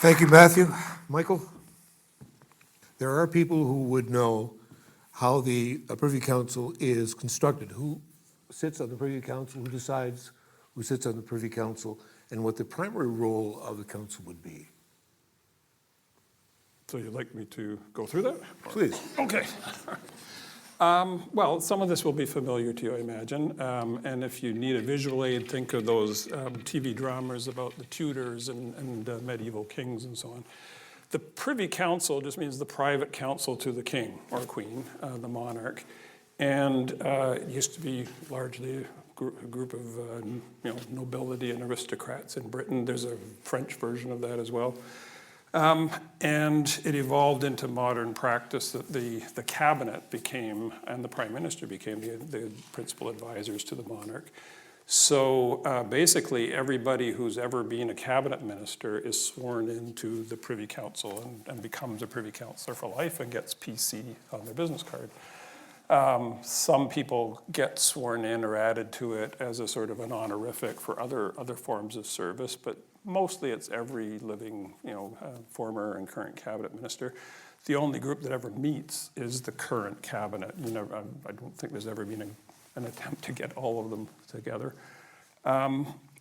Thank you, Matthew. Michael? There are people who would know how the Privy Council is constructed, who sits on the Privy Council, who decides who sits on the Privy Council, and what the primary role of the council would be. So you'd like me to go through that? Please. Okay. Well, some of this will be familiar to you, I imagine. And if you need a visual aid, think of those TV dramas about the Tudors and medieval kings and so on. The Privy Council just means the private council to the king or queen, the monarch. And it used to be largely a group of nobility and aristocrats in Britain. There's a French version of that as well. And it evolved into modern practice that the cabinet became, and the prime minister became the principal advisors to the monarch. So basically everybody who's ever been a cabinet minister is sworn into the Privy Council and becomes a Privy Councillor for life and gets PC on their business card. Some people get sworn in or added to it as a sort of an honorific for other forms of service, but mostly it's every living, former and current cabinet minister. The only group that ever meets is the current cabinet. I don't think there's ever been an attempt to get all of them together.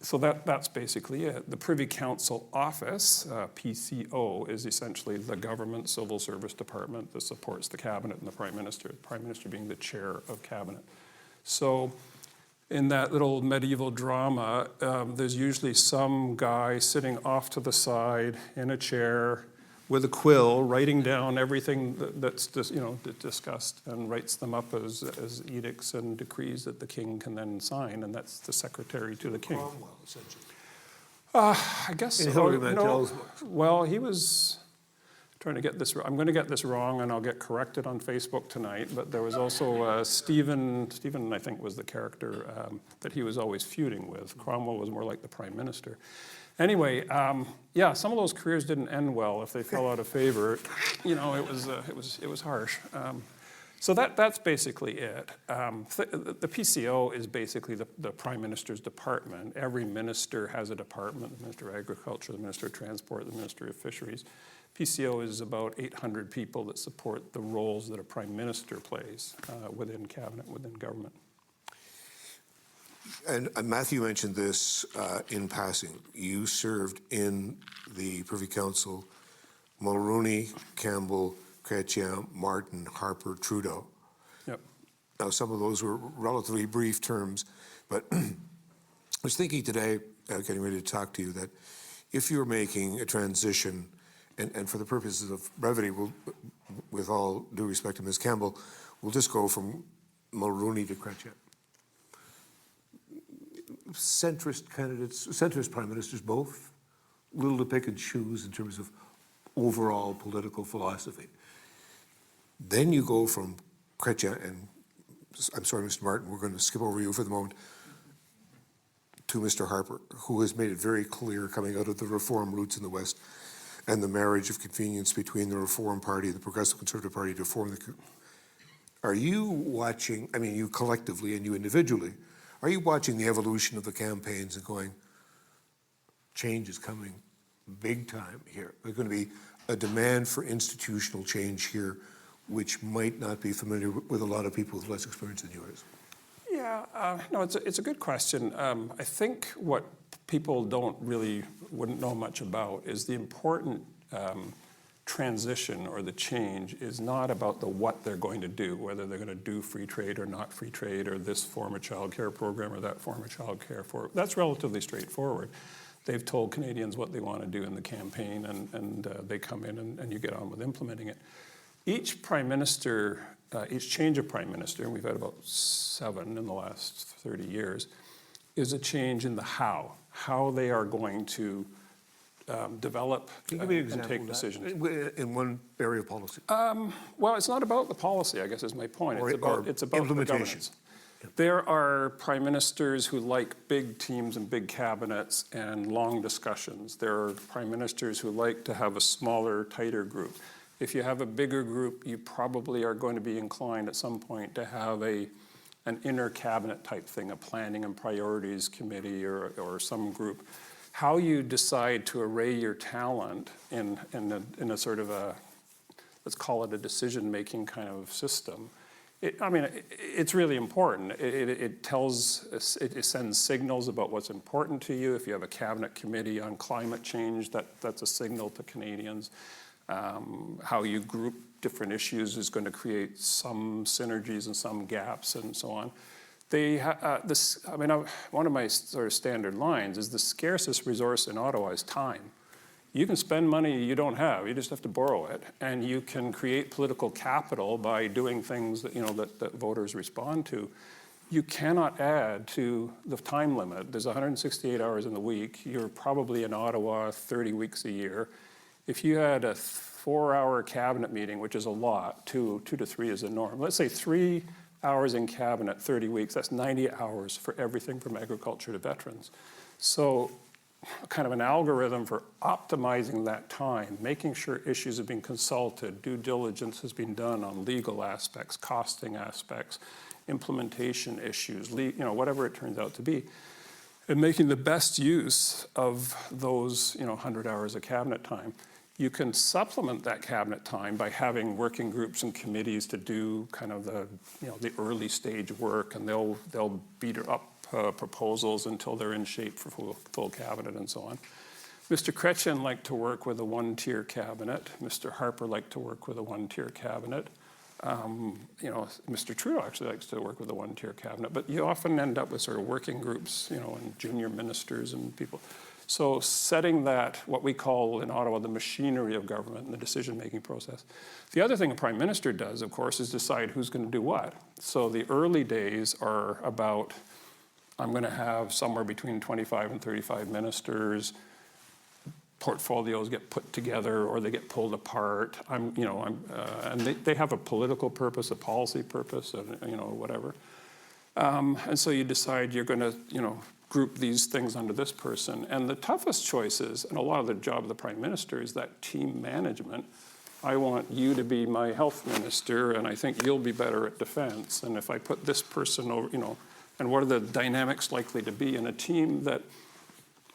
So that's basically it. The Privy Council Office, PCO, is essentially the government civil service department that supports the cabinet and the prime minister being the chair of cabinet. So in that little medieval drama, there's usually some guy sitting off to the side in a chair with a quill, writing down everything that's discussed and writes them up as edicts and decrees that the king can then sign, and that's the secretary to the king. Cromwell, essentially. I guess In so. Hilary Mantel's book. Well, he was trying to get this. I'm going to get this wrong, and I'll get corrected on Facebook tonight. But there was also Stephen. I think was the character that he was always feuding with. Cromwell was more like the prime minister. Anyway, yeah, some of those careers didn't end well if they fell out of favor. It was harsh. So that's basically it. The PCO is basically the Prime Minister's department. Every minister has a department, the Minister of Agriculture, the Minister of Transport, the Minister of Fisheries. PCO is about 800 people that support the roles that a Prime Minister plays within cabinet, within government. And Matthew mentioned this in passing. You served in the Privy Council, Mulroney, Campbell, Chrétien, Martin, Harper, Trudeau. Yep. Now, some of those were relatively brief terms, but I was thinking today, getting ready to talk to you, that if you're making a transition, and for the purposes of brevity, with all due respect to Ms. Campbell, we'll just go from Mulroney to Chrétien. Centrist candidates, centrist prime ministers both, little to pick and choose in terms of overall political philosophy. Then you go from Chrétien, and I'm sorry, Mr. Martin, we're going to skip over you for the moment, to Mr. Harper, who has made it very clear coming out of the Reform roots in the West and the marriage of convenience between the Reform Party and the Progressive Conservative Party to form the... Are you watching, I mean, you collectively and you individually, are you watching the evolution of the campaigns and going, change is coming big time here? There's going to be a demand for institutional change here, which might not be familiar with a lot of people with less experience than yours. Yeah, no, it's a good question. I think what people wouldn't know much about is the important transition or the change is not about what they're going to do, whether they're going to do free trade or not free trade, or this form of child care program or that form of child care. That's relatively straightforward. They've told Canadians what they want to do in the campaign, and they come in and you get on with implementing it. Each prime minister, each change of prime minister, and we've had about 7 in the last 30 years, is a change in the how they are going to develop and take decisions. In one area of policy? Well, it's not about the policy, I guess is my point. It's about the governance. There are prime ministers who like big teams and big cabinets and long discussions. There are prime ministers who like to have a smaller, tighter group. If you have a bigger group, you probably are going to be inclined at some point to have an inner cabinet type thing, a planning and priorities committee or some group how you decide to array your talent in a sort of a, let's call it a decision-making kind of system. It's really important. It sends signals about what's important to you. If you have a cabinet committee on climate change, that's a signal to Canadians. How you group different issues is going to create some synergies and some gaps and so on. One of my sort of standard lines is the scarcest resource in Ottawa is time. You can spend money you don't have, you just have to borrow it. And you can create political capital by doing things that, that voters respond to. You cannot add to the time limit. There's 168 hours in the week. You're probably in Ottawa 30 weeks a year. If you had a 4-hour cabinet meeting, which is a lot, 2 to 3 is the norm. Let's say 3 hours in cabinet, 30 weeks, that's 90 hours for everything from agriculture to veterans. So kind of an algorithm for optimizing that time, making sure issues have been consulted, due diligence has been done on legal aspects, costing aspects, implementation issues, whatever it turns out to be, and making the best use of those 100 hours of cabinet time. You can supplement that cabinet time by having working groups and committees to do kind of the early stage work, and they'll beat up proposals until they're in shape for full cabinet and so on. Mr. Chrétien liked to work with a one-tier cabinet. Mr. Harper liked to work with a one-tier cabinet. Mr. Trudeau actually likes to work with a one-tier cabinet, but you often end up with sort of working groups, and junior ministers and people. So setting that, what we call in Ottawa, the machinery of government and the decision-making process. The other thing a prime minister does, of course, is decide who's going to do what. So the early days are about, I'm going to have somewhere between 25 and 35 ministers. Portfolios get put together or they get pulled apart. And they have a political purpose, a policy purpose, whatever. And so you decide you're going to, group these things under this person. And the toughest choices, and a lot of the job of the prime minister, is that team management. I want you to be my health minister, and I think you'll be better at defense. And if I put this person over, and what are the dynamics likely to be in a team that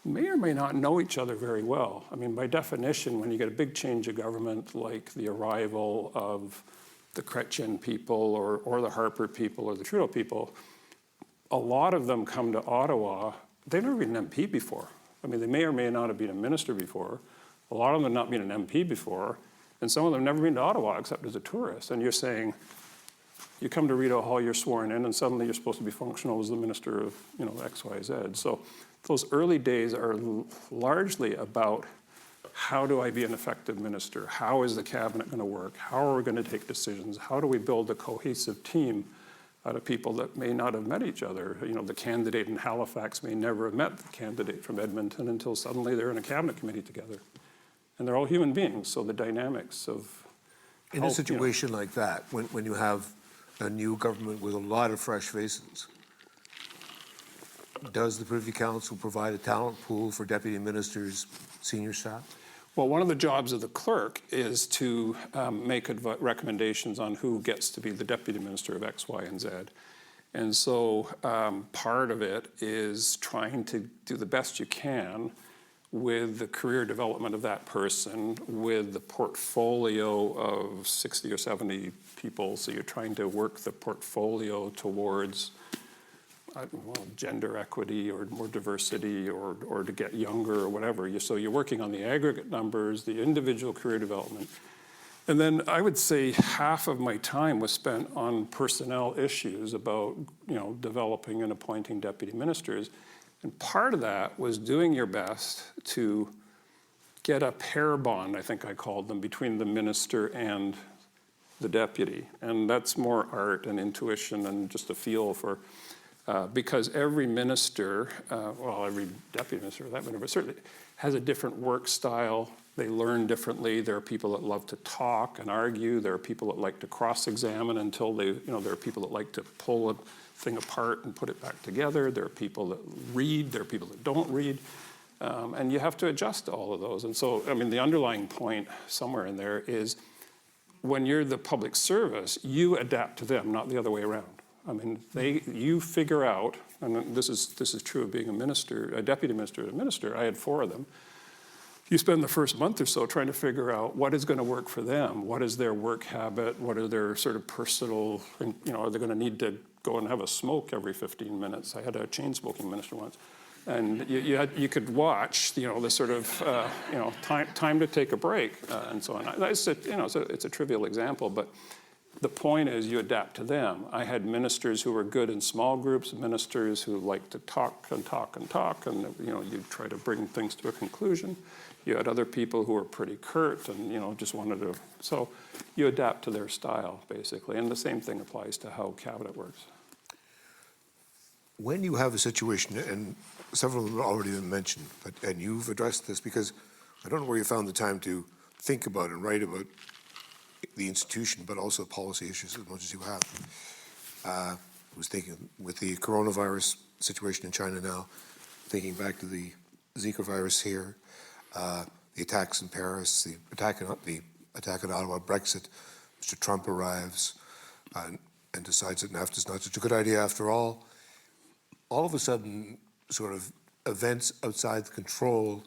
may or may not know each other very well. By definition, when you get a big change of government, like the arrival of the Chrétien people or the Harper people or the Trudeau people, a lot of them come to Ottawa. They've never been an MP before. They may or may not have been a minister before. A lot of them have not been an MP before. And some of them have never been to Ottawa except as a tourist. And you're saying, you come to Rideau Hall, you're sworn in, and suddenly you're supposed to be functional as the minister of, X, Y, Z. So those early days are largely about how do I be an effective minister? How is the cabinet going to work? How are we going to take decisions? How do we build a cohesive team out of people that may not have met each other? The candidate in Halifax may never have met the candidate from Edmonton until suddenly they're in a cabinet committee together. And they're all human beings, so the dynamics of... In a situation like that, when you have a new government with a lot of fresh faces, does the Privy Council provide a talent pool for deputy ministers, senior staff? Well, one of the jobs of the clerk is to make recommendations on who gets to be the deputy minister of X, Y, and Z. And so part of it is trying to do the best you can with the career development of that person, with the portfolio of 60 or 70 people. So you're trying to work the portfolio towards gender equity or more diversity or to get younger or whatever. So you're working on the aggregate numbers, the individual career development. And then I would say half of my time was spent on personnel issues about, developing and appointing deputy ministers. And part of that was doing your best to get a pair bond, I think I called them, between the minister and the deputy. And that's more art and intuition and just a feel for, because every minister, every deputy minister for that matter, but certainly has a different work style. They learn differently. There are people that love to talk and argue. There are people that like to cross-examine until they, there are people that like to pull a thing apart and put it back together. There are people that read. There are people that don't read. And you have to adjust to all of those. And so, the underlying point somewhere in there is when you're the public service, you adapt to them, not the other way around. You figure out and this is true of being a minister, a deputy minister and a minister, I had 4 of them. You spend the first month or so trying to figure out what is going to work for them, what is their work habit, what are their sort of personal, are they going to need to go and have a smoke every 15 minutes? I had a chain smoking minister once. And you could watch, the sort of, time to take a break and so on. It's a trivial example, but the point is you adapt to them. I had ministers who were good in small groups, ministers who liked to talk and talk and talk, and you try to bring things to a conclusion. You had other people who were pretty curt and just wanted to. So you adapt to their style basically, and the same thing applies to how cabinet works. When you have a situation, and several of them have already been mentioned, and you've addressed this because I don't know where you found the time to think about and write about the institution, but also policy issues as much as you have. I was thinking with the coronavirus situation in China now, thinking back to the Zika virus here, the attacks in Paris, the attack in Ottawa, Brexit. Mr. Trump arrives and decides that NAFTA is not such a good idea after all. All of a sudden, sort of events outside the control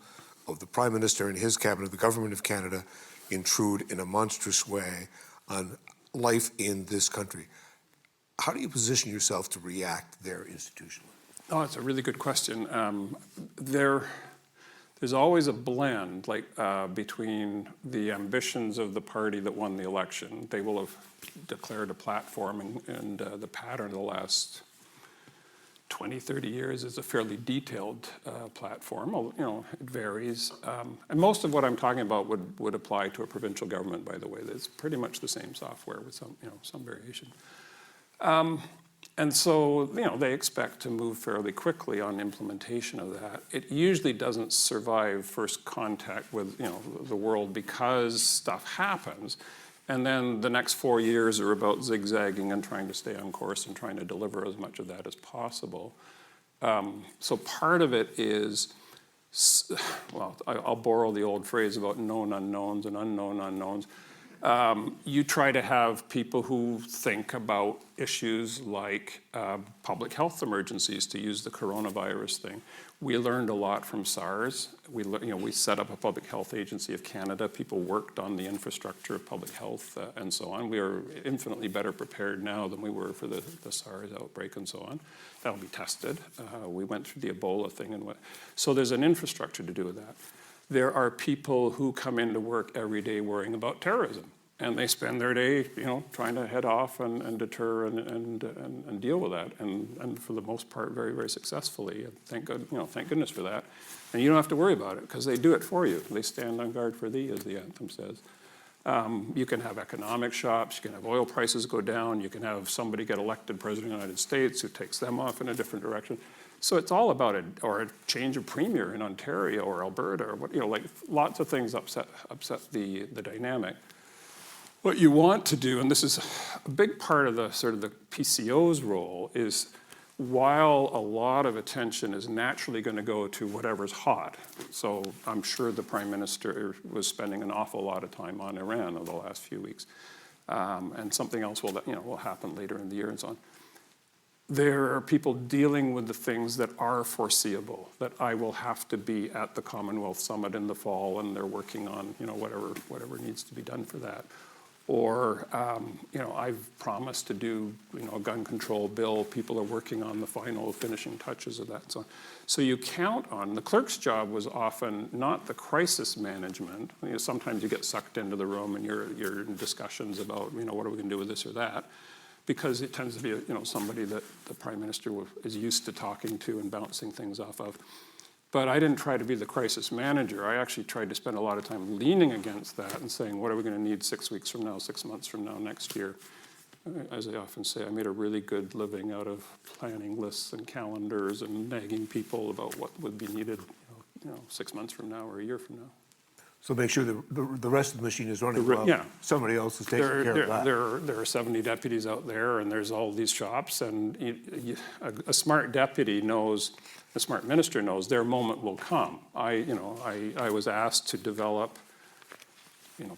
of the Prime Minister and his cabinet, the Government of Canada, intrude in a monstrous way on life in this country. How do you position yourself to react there institutionally? Oh, it's a really good question. There's always a blend, between the ambitions of the party that won the election. They will have declared a platform, and the pattern of the last 20, 30 years is a fairly detailed platform. It varies. And most of what I'm talking about would apply to a provincial government, by the way. It's pretty much the same software with some variation. And so, they expect to move fairly quickly on implementation of that. It usually doesn't survive first contact with, the world because stuff happens. And then the next 4 years are about zigzagging and trying to stay on course and trying to deliver as much of that as possible. So part of it is, I'll borrow the old phrase about known unknowns and unknown unknowns. You try to have people who think about issues like public health emergencies, to use the coronavirus thing. We learned a lot from SARS. We set up a Public Health Agency of Canada. People worked on the infrastructure of public health and so on. We are infinitely better prepared now than we were for the SARS outbreak and so on. That'll be tested. We went through the Ebola thing so there's an infrastructure to do with that. There are people who come into work every day worrying about terrorism, and they spend their day, trying to head off and deter and deal with that, and for the most part, very, very successfully. And thank goodness for that. And you don't have to worry about it because they do it for you. They stand on guard for thee, as the anthem says. You can have economic shocks. You can have oil prices go down. You can have somebody get elected president of the United States who takes them off in a different direction. So it's all about a change of premier in Ontario or Alberta or lots of things upset the dynamic. What you want to do, and this is a big part of the sort of the PCO's role, is while a lot of attention is naturally going to go to whatever's hot. So I'm sure the Prime Minister was spending an awful lot of time on Iran over the last few weeks, and something else will happen later in the year and so on. There are people dealing with the things that are foreseeable, that I will have to be at the Commonwealth Summit in the fall, and they're working on, whatever needs to be done for that. Or, I've promised to do, a gun control bill. People are working on the final finishing touches of that. So you count on, the clerk's job was often not the crisis management. Sometimes you get sucked into the room and you're in discussions about, what are we going to do with this or that, because it tends to be, somebody that the Prime Minister is used to talking to and bouncing things off of. But I didn't try to be the crisis manager. I actually tried to spend a lot of time leaning against that and saying, what are we going to need 6 weeks from now, 6 months from now, next year? As I often say, I made a really good living out of planning lists and calendars and nagging people about what would be needed, 6 months from now or a year from now. So make sure the rest of the machine is running well. Yeah. Somebody else is taking care of that. There are 70 deputies out there, and there's all these shops, and a smart deputy knows, a smart minister knows their moment will come. I was asked to develop,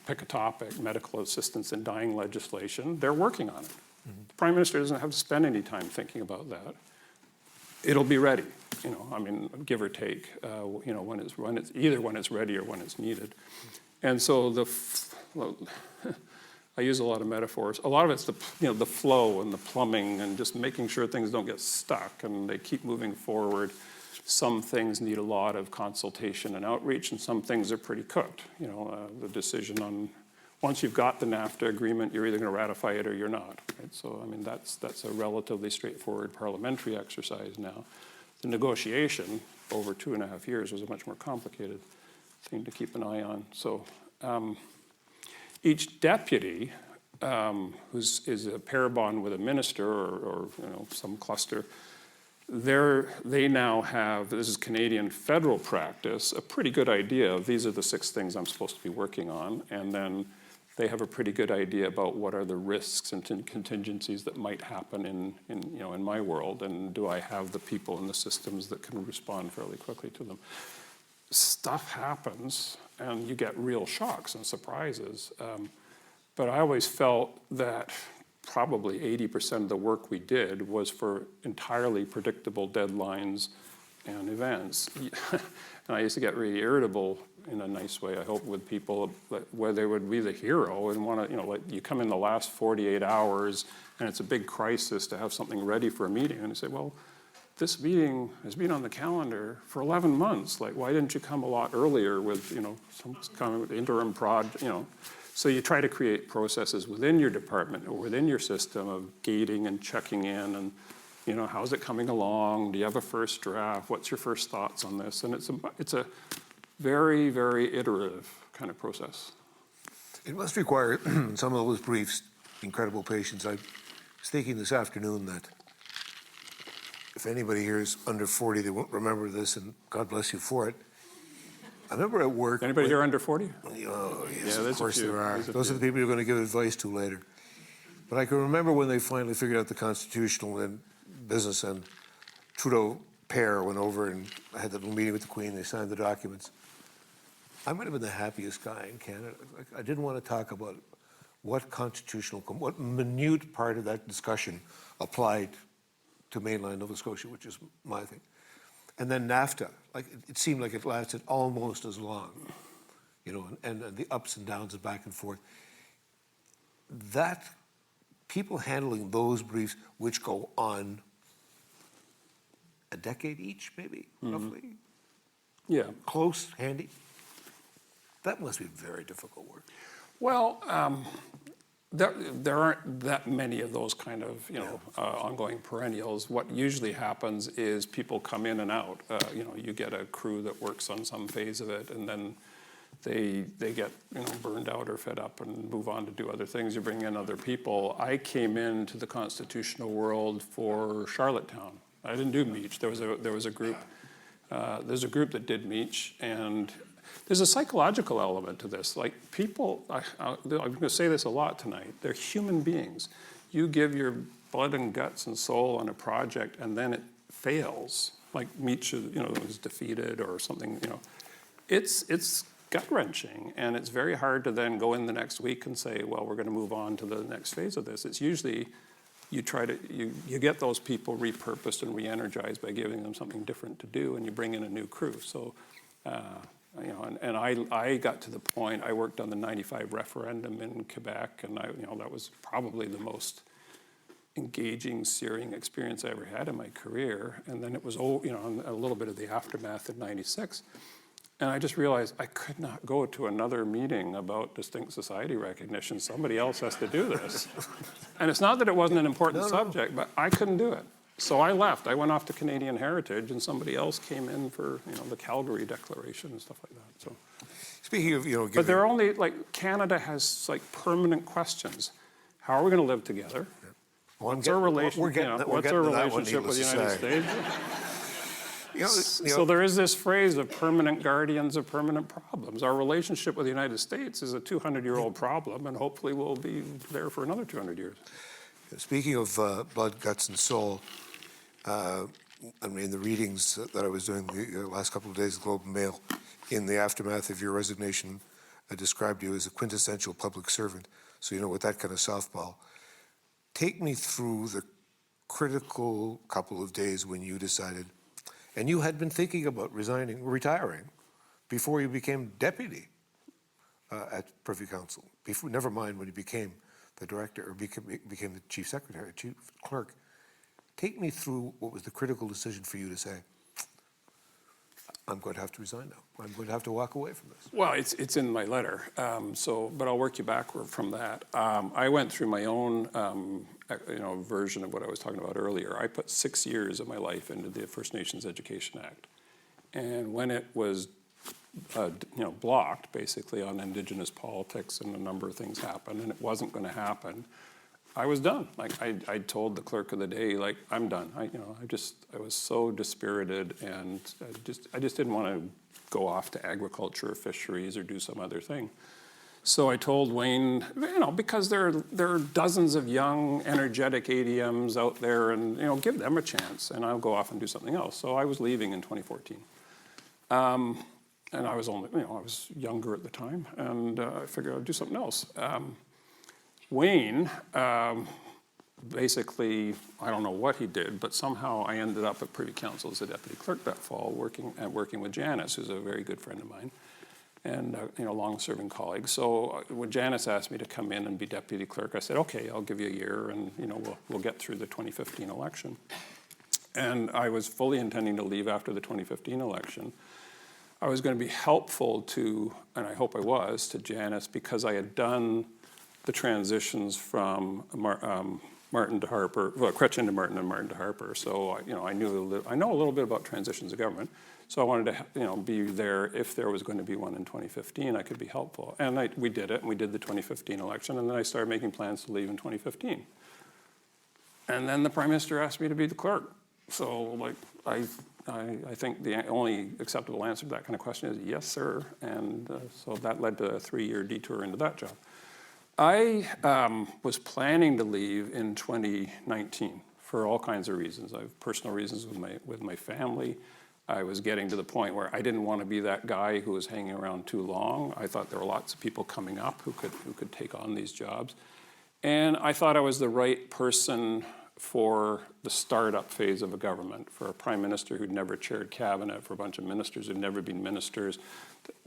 pick a topic, medical assistance in dying legislation. They're working on it. Mm-hmm. The Prime Minister doesn't have to spend any time thinking about that. it'll be ready, I mean, give or take, when it's either when it's ready or when it's needed. And so well, I use a lot of metaphors. A lot of it's the flow and the plumbing and just making sure things don't get stuck and they keep moving forward. Some things need a lot of consultation and outreach, and some things are pretty cooked. The decision on, once you've got the NAFTA agreement, you're either going to ratify it or you're not. Right? So, I mean, that's a relatively straightforward parliamentary exercise now. The negotiation over 2.5 years was a much more complicated thing to keep an eye on. So each deputy is a pair bond with a minister or some cluster, they now have, this is Canadian federal practice, a pretty good idea of these are the 6 things I'm supposed to be working on, and then they have a pretty good idea about what are the risks and contingencies that might happen in my world, and do I have the people and the systems that can respond fairly quickly to them. Stuff happens, and you get real shocks and surprises, but I always felt that probably 80% of the work we did was for entirely predictable deadlines and events. And I used to get really irritable in a nice way, I hope, with people where they would be the hero and want to, like you come in the last 48 hours and it's a bbig crisis to have something ready for a meeting. And you say, well, this meeting has been on the calendar for 11 months. Like, why didn't you come a lot earlier with, some kind of interim So you try to create processes within your department or within your system of gating and checking in and, how's it coming along? Do you have a first draft? What's your first thoughts on this? And it's a very, very iterative kind of process. It must require some of those briefs, incredible patience. I was thinking this afternoon that if anybody here is under 40, they won't remember this, and God bless you for it. I remember at work. Anybody here under 40? Oh, yes, Yeah, of course there are. Those are the few. people you're going to give advice to later. But I can remember when they finally figured out the constitutional and business, and Trudeau pair went over and I had that little meeting with the Queen. They signed the documents. I might have been the happiest guy in Canada. I didn't want to talk about what what minute part of that discussion applied to mainland Nova Scotia, which is my thing. And then NAFTA, it seemed like it lasted almost as long, and the ups and downs and back and forth. That, people handling those briefs, which go on a decade each, maybe, roughly? Yeah. Close, handy? That must be very difficult work. Well, there aren't that many of those kind of, ongoing perennials. What usually happens is people come in and out. You get a crew that works on some phase of it, and then they get, burned out or fed up and move on to do other things. You bring in other people. I came into the constitutional world for Charlottetown. I didn't do Meech. There was a group. There's a group that did Meech, and there's a psychological element to this. Like people, I'm going to say this a lot tonight, they're human beings. You give your blood and guts and soul on a project and then it fails, like Meech, was defeated or something, It's gut-wrenching, and it's very hard to then go in the next week and say, well, we're going to move on to the next phase of this. It's usually you get those people repurposed and re-energized by giving them something different to do, and you bring in a new crew. So and I got to the point, I worked on the 95 referendum in Quebec, and that was probably the most engaging, searing experience I ever had in my career. And then it was, a little bit of the aftermath in 96. And I just realized I could not go to another meeting about distinct society recognition. Somebody else has to do this. And it's not that it wasn't an important subject, but I couldn't do it. So I left. I went off to Canadian Heritage, and somebody else came in for the Calgary Declaration and stuff like that. So, speaking of, but there are only Canada has permanent questions. How are we going to live together? What's our relationship? What's our relationship with the United States? So there is this phrase of permanent guardians of permanent problems. Our relationship with the United States is a 200-year-old problem, and hopefully we'll be there for another 200 years. Speaking of blood, guts, and soul, the readings that I was doing the last couple of days of the Globe and Mail, in the aftermath of your resignation, I described you as a quintessential public servant. So with that kind of softball. Take me through the critical couple of days when you decided, and you had been thinking about retiring before you became deputy at Privy Council, before, never mind when you became the director or became the chief secretary, chief clerk. Take me through what was the critical decision for you to say, I'm going to have to resign now. I'm going to have to walk away from this. Well, it's in my letter, but I'll work you backward from that. I went through my own, version of what I was talking about earlier. I put 6 years of my life into the First Nations Education Act, and when it was, blocked basically on Indigenous politics, and a number of things happened, and it wasn't going to happen, I was done. Like I told the clerk of the day, like, I'm done. I was so dispirited, and I just didn't want to go off to agriculture or fisheries or do some other thing. So I told Wayne, because there are dozens of young, energetic ADMs out there, and give them a chance, and I'll go off and do something else. So I was leaving in 2014, and I was only, I was younger at the time, and I figured I'd do something else. Wayne, basically, I don't know what he did, but somehow I ended up at Privy Council as a deputy clerk that fall, working with Janice, who's a very good friend of mine, and long-serving colleague. So when Janice asked me to come in and be deputy clerk, I said, okay, I'll give you a year, and we'll get through the 2015 election. And I was fully intending to leave after the 2015 election. I was going to be helpful to, and I hope I was, to Janice, because I had done the transitions from Martin to Harper, well, Chrétien to Martin and Martin to Harper. So I know a little bit about transitions of government. So I wanted to be there if there was going to be one in 2015. I could be helpful, and we did it. And we did the 2015 election, and then I started making plans to leave in 2015. And then the Prime Minister asked me to be the clerk. So I think the only acceptable answer to that kind of question is yes, sir. And so that led to a 3-year detour into that job. I was planning to leave in 2019 for all kinds of reasons. I have personal reasons with my family. I was getting to the point where I didn't want to be that guy who was hanging around too long. I thought there were lots of people coming up who could take on these jobs. And I thought I was the right person for the startup phase of a government, for a prime minister who'd never chaired cabinet, for a bunch of ministers who'd never been ministers.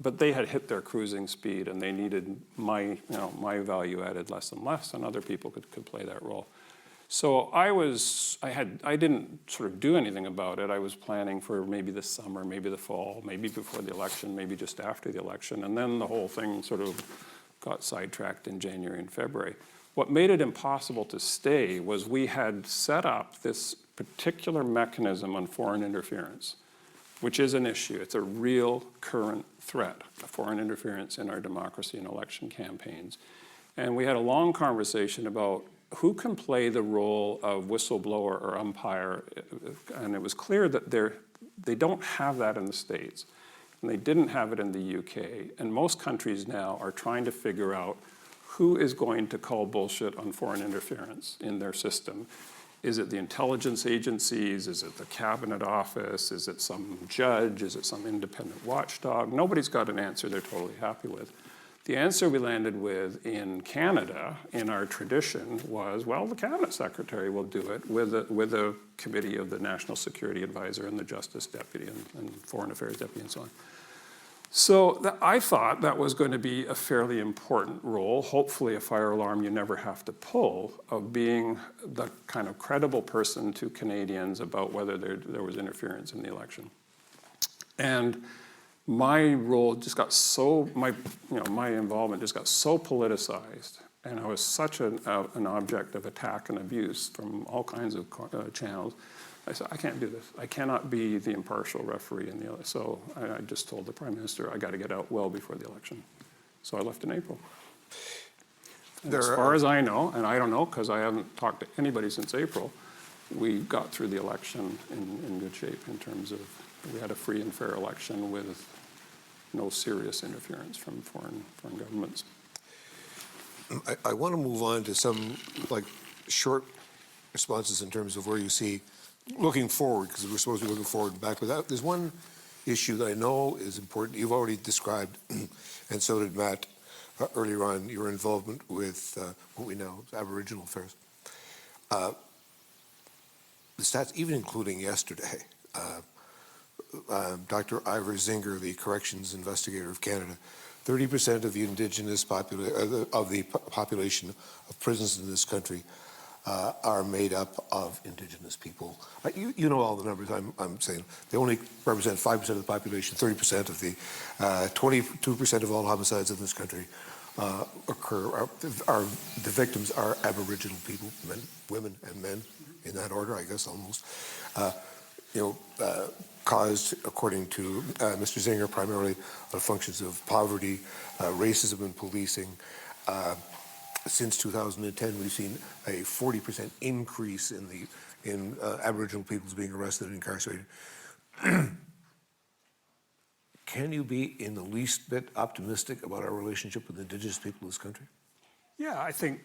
But they had hit their cruising speed, and they needed my value added less and less, and other people could play that role. So I didn't sort of do anything about it. I was planning for maybe the summer, maybe the fall, maybe before the election, maybe just after the election. And then the whole thing sort of got sidetracked in January and February. What made it impossible to stay was we had set up this particular mechanism on foreign interference, which is an issue. It's a real current threat, foreign interference in our democracy and election campaigns. And we had a long conversation about who can play the role of whistleblower or umpire, and it was clear that they don't have that in the States, and they didn't have it in the UK, and most countries now are trying to figure out who is going to call bullshit on foreign interference in their system. Is it the intelligence agencies? Is it the cabinet office? Is it some judge? Is it some independent watchdog? Nobody's got an answer they're totally happy with. The answer we landed with in Canada, in our tradition, was, well, the cabinet secretary will do it with a committee of the National Security Advisor and the Justice Deputy and Foreign Affairs Deputy and so on. So I thought that was going to be a fairly important role, hopefully a fire alarm you never have to pull, of being the kind of credible person to Canadians about whether there was interference in the election. And my role just got so, my involvement just got so politicized, and I was such an object of attack and abuse from all kinds of channels. I said, I can't do this. I cannot be the impartial referee in the other. So I just told the Prime Minister, I got to get out well before the election. So I left in April. As far as I know, and I don't know because I haven't talked to anybody since April, we got through the election in good shape in terms of we had a free and fair election with no serious interference from foreign governments. I want to move on to some short responses in terms of where you see looking forward, because we're supposed to be looking forward and back. But there's one issue that I know is important. You've already described, and so did Matt earlier on, your involvement with what we know as Aboriginal affairs. the stats, even including yesterday, Dr. Ivor Zinger, the corrections investigator of Canada, 30% of the Indigenous population of prisons in this country are made up of Indigenous people. You know all the numbers I'm saying. They only represent 5% of the population, 30% of the 22% of all homicides in this country the victims are Aboriginal people, men, women, and men, in that order, I guess, almost. Caused, according to Mr. Zinger, primarily functions of poverty, racism and policing. Since 2010, we've seen a 40% increase in Aboriginal peoples being arrested and incarcerated. Can you be in the least bit optimistic about our relationship with Indigenous people in this country? Yeah, I think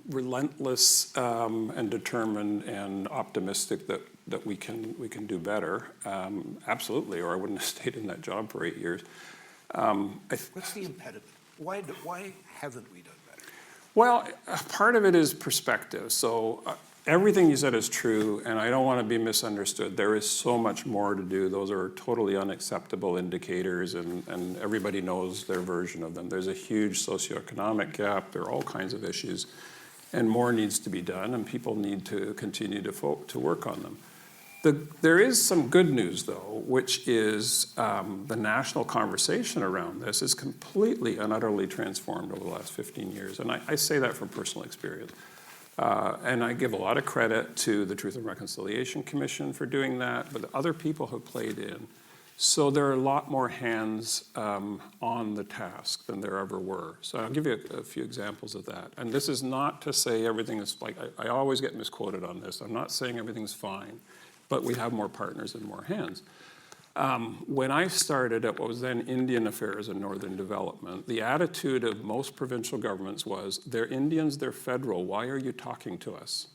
relentless and determined and optimistic that we can do better. Absolutely, or I wouldn't have stayed in that job for 8 years. What's the impediment? Why haven't we done better? Well, part of it is perspective. So everything you said is true, and I don't want to be misunderstood. There is so much more to do. Those are totally unacceptable indicators, and everybody knows their version of them. There's a huge socioeconomic gap. There are all kinds of issues, and more needs to be done, and people need to continue to work on them. There is some good news, though, which is the national conversation around this is completely and utterly transformed over the last 15 years, and I say that from personal experience. And I give a lot of credit to the Truth and Reconciliation Commission for doing that, but other people have played in. So there are a lot more hands on the task than there ever were. So I'll give you a few examples of that. And this is not to say everything is, like, I always get misquoted on this. I'm not saying everything's fine, but we have more partners and more hands. When I started at what was then Indian Affairs and Northern Development, the attitude of most provincial governments was, they're Indians, they're federal, why are you talking to us?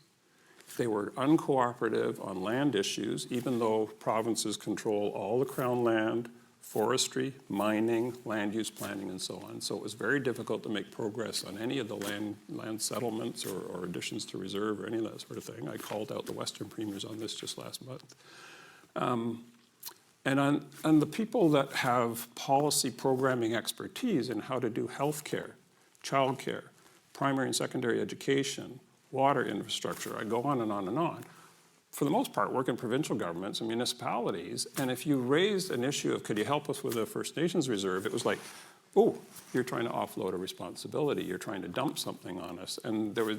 They were uncooperative on land issues, even though provinces control all the Crown land, forestry, mining, land use planning, and so on. So it was very difficult to make progress on any of the land settlements or additions to reserve or any of that sort of thing. I called out the Western premiers on this just last month. And the people that have policy programming expertise in how to do healthcare, childcare, primary and secondary education, water infrastructure, I go on and on and on, for the most part work in provincial governments and municipalities. And if you raised an issue of, could you help us with a First Nations reserve, it was like, oh, you're trying to offload a responsibility, you're trying to dump something on us. And those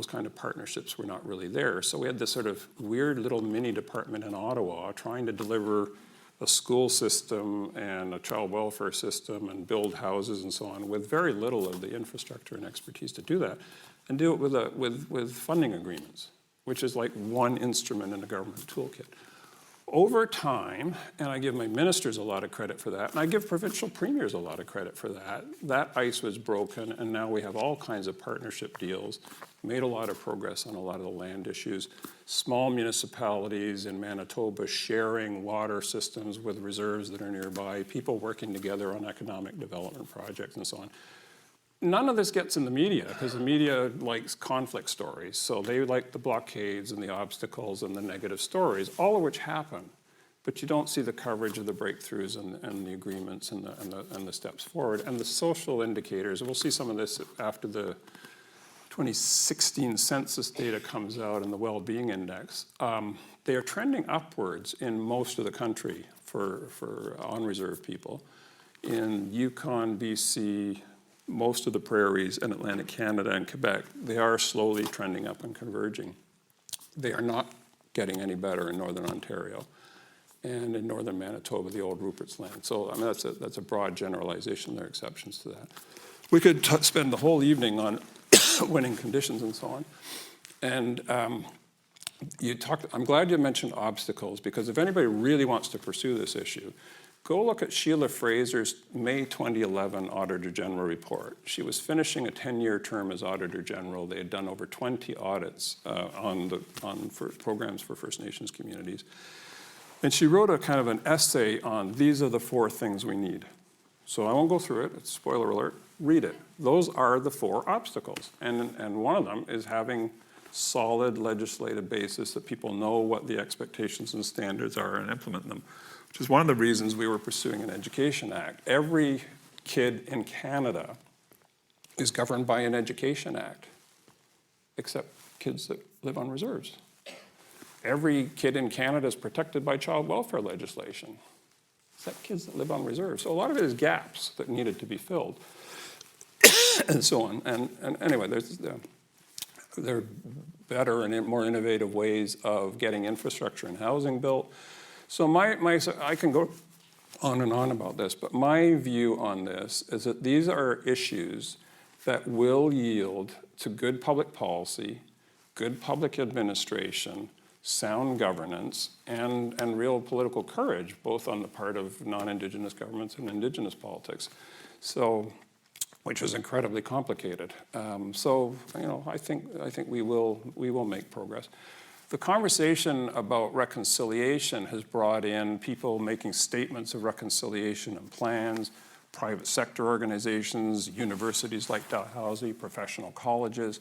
kind of partnerships were not really there. So we had this sort of weird little mini department in Ottawa trying to deliver a school system and a child welfare system and build houses and so on with very little of the infrastructure and expertise to do that, and do it with funding agreements, which is like one instrument in a government toolkit. Over time, and I give my ministers a lot of credit for that, and I give provincial premiers a lot of credit for that, that ice was broken, and now we have all kinds of partnership deals, made a lot of progress on a lot of the land issues. Small municipalities in Manitoba sharing water systems with reserves that are nearby, people working together on economic development projects and so on. None of this gets in the media because the media likes conflict stories. So they like the blockades and the obstacles and the negative stories, all of which happen. But you don't see the coverage of the breakthroughs and the agreements and the steps forward. And the social indicators, and we'll see some of this after the 2016 census data comes out and the well-being index. They are trending upwards in most of the country for on-reserve people. In Yukon, BC, most of the prairies and Atlantic Canada and Quebec, they are slowly trending up and converging. They are not getting any better in Northern Ontario and in Northern Manitoba, the old Rupert's Land. So I mean, that's a broad generalization. There are exceptions to that. We could spend the whole evening on winning conditions and so on. And I'm glad you mentioned obstacles, because if anybody really wants to pursue this issue, go look at Sheila Fraser's May 2011 Auditor General report. She was finishing a 10-year term as Auditor General. They had done over 20 audits for programs for First Nations communities. And she wrote a kind of an essay on, these are the 4 things we need. So I won't go through it, it's spoiler alert, read it. Those are the 4 obstacles. And one of them is having solid legislative basis that people know what the expectations and standards are and implement them, which is one of the reasons we were pursuing an Education Act. Every kid in Canada is governed by an Education Act, except kids that live on reserves. Every kid in Canada is protected by child welfare legislation, except kids that live on reserves. So a lot of it is gaps that needed to be filled, and so on. And anyway, there are better and more innovative ways of getting infrastructure and housing built. So I can go on and on about this, but my view on this is that these are issues that will yield to good public policy, good public administration, sound governance, and real political courage, both on the part of non-Indigenous governments and Indigenous politics. So, which is incredibly complicated. So, I think we will make progress. The conversation about reconciliation has brought in people making statements of reconciliation and plans, private sector organizations, universities like Dalhousie, professional colleges.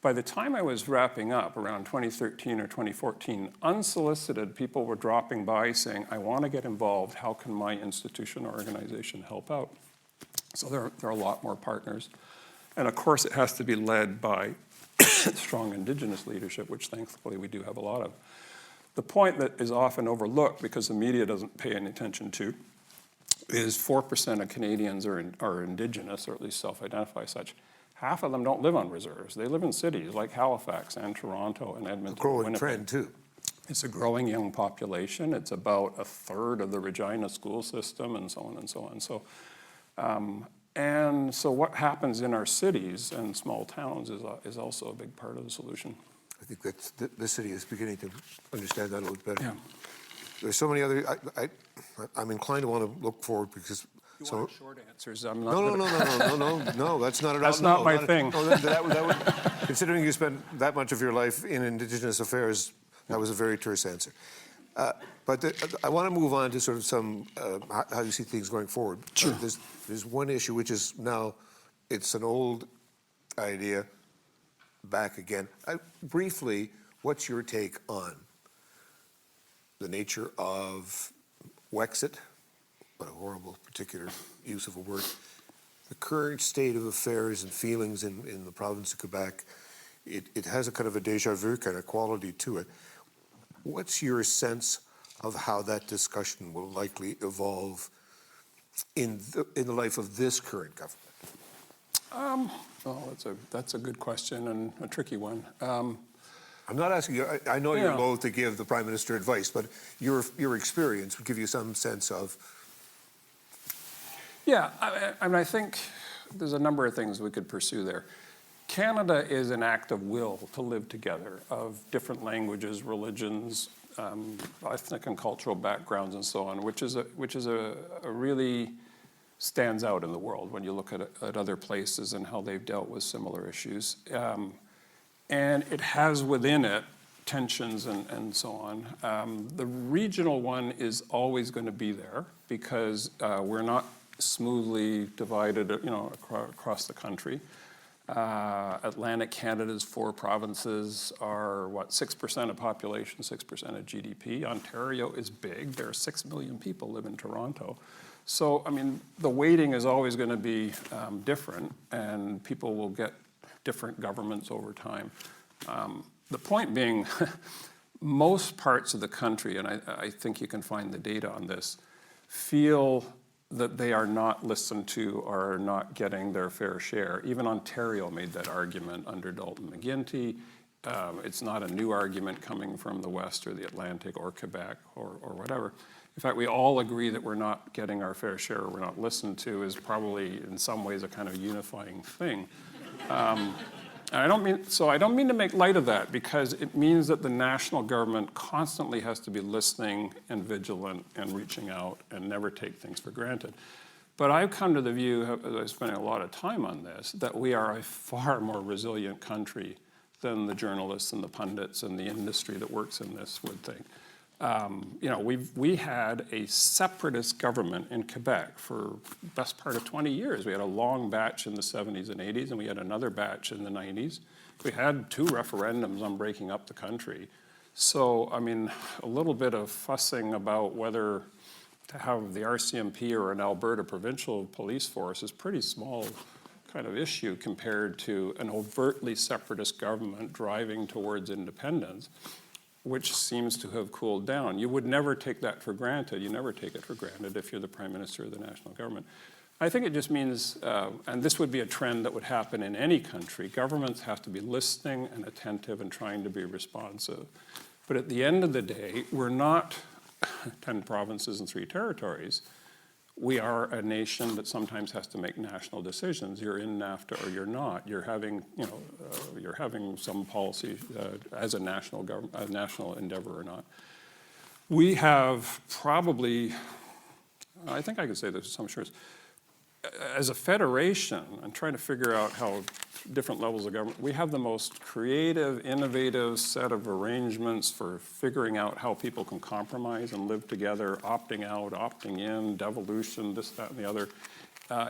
By the time I was wrapping up, around 2013 or 2014, unsolicited people were dropping by saying, I want to get involved, how can my institution or organization help out? So there are a lot more partners. And of course, it has to be led by strong Indigenous leadership, which thankfully we do have a lot of. The point that is often overlooked because the media doesn't pay any attention to is 4% of Canadians are Indigenous, or at least self-identify such. Half of them don't live on reserves. They live in cities like Halifax and Toronto and Edmonton. A growing Winnipeg. trend, too. It's a growing young population. It's about a third of the Regina school system, and so on and so on. So what happens in our cities and small towns is also a big part of the solution. I think that the city is beginning to understand that a little better. Yeah. There's so many other, I'm inclined to want to look forward because. You so, want short answers? I'm not No, that's not at all. That's not my thing. No, that would, considering you spent that much of your life in Indigenous affairs, that was a very terse answer. But I want to move on to sort of some, how you see things going forward. Sure. There's one issue which is now, it's an old idea, back again. Briefly, what's your take on the nature of Wexit? What a horrible particular use of a word. The current state of affairs and feelings in the province of Quebec, it has a kind of a déjà vu kind of quality to it. What's your sense of how that discussion will likely evolve in the life of this current government? Well, that's a good question and a tricky one. I'm not asking you, I know you're loath to give the Prime Minister advice, but your experience would give you some sense of. Yeah, I think there's a number of things we could pursue there. Canada is an act of will to live together, of different languages, religions, ethnic and cultural backgrounds, and so on, which is a really stands out in the world when you look at other places and how they've dealt with similar issues. And it has within it tensions and so on. The regional one is always going to be there because we're not smoothly divided, across the country. Atlantic Canada's 4 provinces are, 6% of population, 6% of GDP. Ontario is big. There are 6 million people live in Toronto. So, the weighting is always going to be different, and people will get different governments over time. The point being, most parts of the country, and I think you can find the data on this, feel that they are not listened to or are not getting their fair share. Even Ontario made that argument under Dalton McGuinty. It's not a new argument coming from the West or the Atlantic or Quebec or whatever. In fact, we all agree that we're not getting our fair share or we're not listened to is probably in some ways a kind of unifying thing. I don't mean to make light of that because it means that the national government constantly has to be listening and vigilant and reaching out and never take things for granted. But I've come to the view, as I'm spending a lot of time on this, that we are a far more resilient country than the journalists and the pundits and the industry that works in this would think. We had a separatist government in Quebec for the best part of 20 years. We had a long batch in the 70s and 80s, and we had another batch in the 90s. we had 2 referendums on breaking up the country. So, I mean, a little bit of fussing about whether to have the RCMP or an Alberta provincial police force is pretty small kind of issue compared to an overtly separatist government driving towards independence, which seems to have cooled down. You would never take that for granted. You never take it for granted if you're the Prime Minister of the national government. I think it just means, and this would be a trend that would happen in any country, governments have to be listening and attentive and trying to be responsive. But at the end of the day, we're not 10 provinces and 3 territories. We are a nation that sometimes has to make national decisions. You're in NAFTA or you're not. You're having, you're having some policy as a national government, a national endeavor or not. We have probably, I think I could say this with some assurance, as a federation, I'm trying to figure out how different levels of government, we have the most creative, innovative set of arrangements for figuring out how people can compromise and live together, opting out, opting in, devolution, this, that, and the other.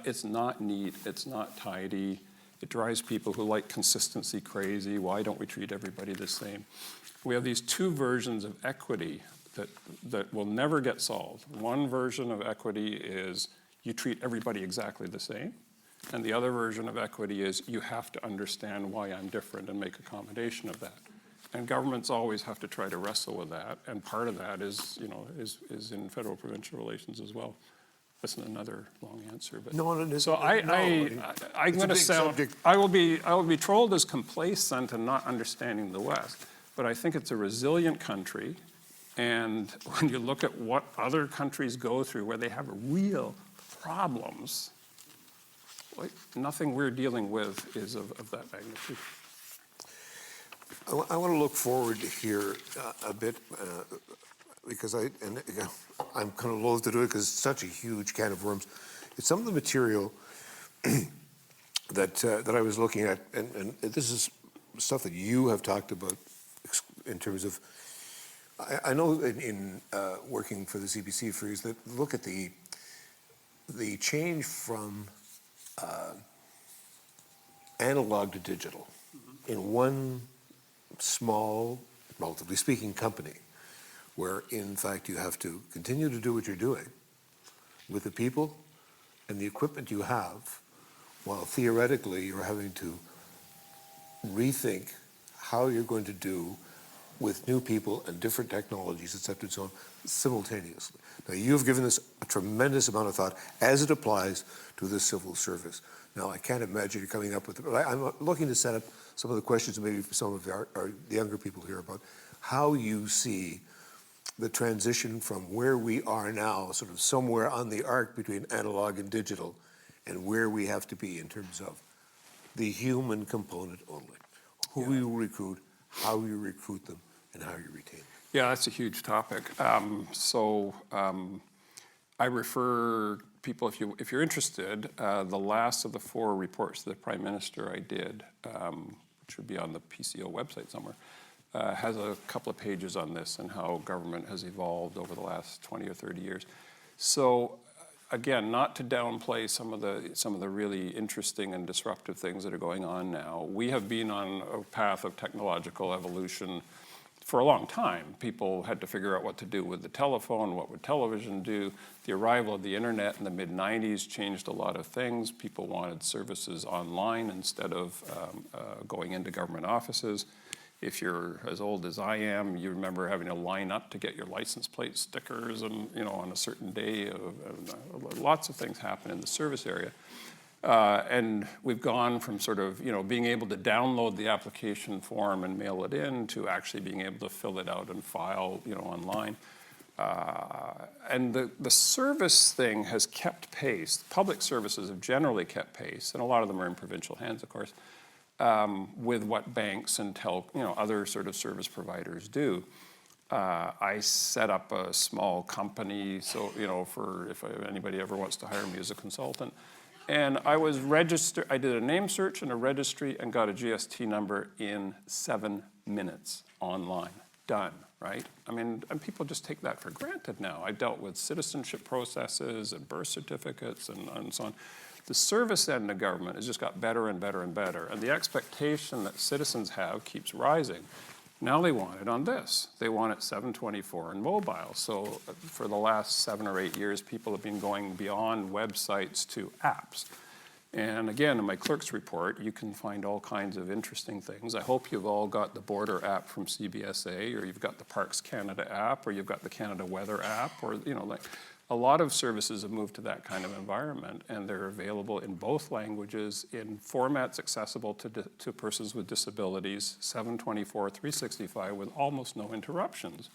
It's not neat, it's not tidy. It drives people who like consistency crazy. Why don't we treat everybody the same? We have these 2 versions of equity that will never get solved. One version of equity is you treat everybody exactly the same. And the other version of equity is you have to understand why I'm different and make accommodation of that. And governments always have to try to wrestle with that. And part of that is, is in federal-provincial relations as well. That's another long answer, but No, it isn't. so I'm going to sound. Subject. I will be trolled as complacent and not understanding the West, but I think it's a resilient country, and when you look at what other countries go through, where they have real problems, like nothing we're dealing with is of that magnitude. I want to look forward here a bit because I'm kind of loath to do it because it's such a huge can of worms. It's some of the material that I was looking at, and this is stuff that you have talked about in terms of. I know in working for the CBC for years that look at the change from analog to digital in one small, relatively speaking, company, where in fact you have to continue to do what you're doing with the people and the equipment you have, while theoretically you're having to rethink how you're going to do with new people and different technologies, et cetera, and so on, simultaneously. Now, you've given this a tremendous amount of thought as it applies to the civil service. Now, I can't imagine you coming up with it, but I'm looking to set up some of the questions, maybe for some of the younger people here, about how you see the transition from where we are now, sort of somewhere on the arc between analog and digital, and where we have to be in terms of the human component only. Who you recruit, how you recruit them, and how you retain them. Yeah, that's a huge topic. I refer people, if you're interested, the last of the 4 reports to the Prime Minister I did, which would be on the PCO website somewhere, has a couple of pages on this and how government has evolved over the last 20 or 30 years. So again, not to downplay some of the really interesting and disruptive things that are going on now. We have been on a path of technological evolution for a long time. People had to figure out what to do with the telephone, what would television do. The arrival of the internet in the mid-90s changed a lot of things. People wanted services online instead of going into government offices. If you're as old as I am, you remember having to line up to get your license plate stickers and, on a certain day. Lots of things happen in the service area. And we've gone from sort of, being able to download the application form and mail it in to actually being able to fill it out and file, online. And the service thing has kept pace. Public services have generally kept pace, and a lot of them are in provincial hands, of course, with what banks and other sort of service providers do. I set up a small company, so, for if anybody ever wants to hire me as a consultant. And I was registered, I did a name search and a registry and got a GST number in 7 minutes online. Done, right? And people just take that for granted now. I dealt with citizenship processes and birth certificates and so on. The service end of government has just got better and better and better, and the expectation that citizens have keeps rising. Now they want it on this. They want it 7/24 and mobile. So for the last 7 or 8 years, people have been going beyond websites to apps. And again, in my clerk's report, you can find all kinds of interesting things. I hope you've all got the Border app from CBSA, or you've got the Parks Canada app, or you've got the Canada Weather app, or like a lot of services have moved to that kind of environment, and they're available in both languages, in formats accessible to persons with disabilities, 7/24, 365, with almost no interruptions.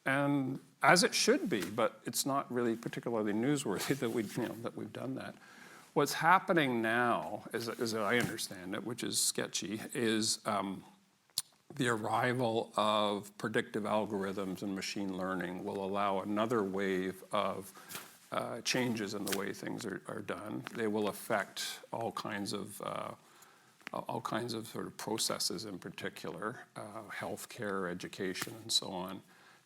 And as it should be, but it's not really particularly newsworthy that we've done that. What's happening now, as I understand it, which is sketchy, is the arrival of predictive algorithms and machine learning will allow another wave of changes in the way things are done. They will affect all kinds of sort of processes in particular, healthcare, education, and so on.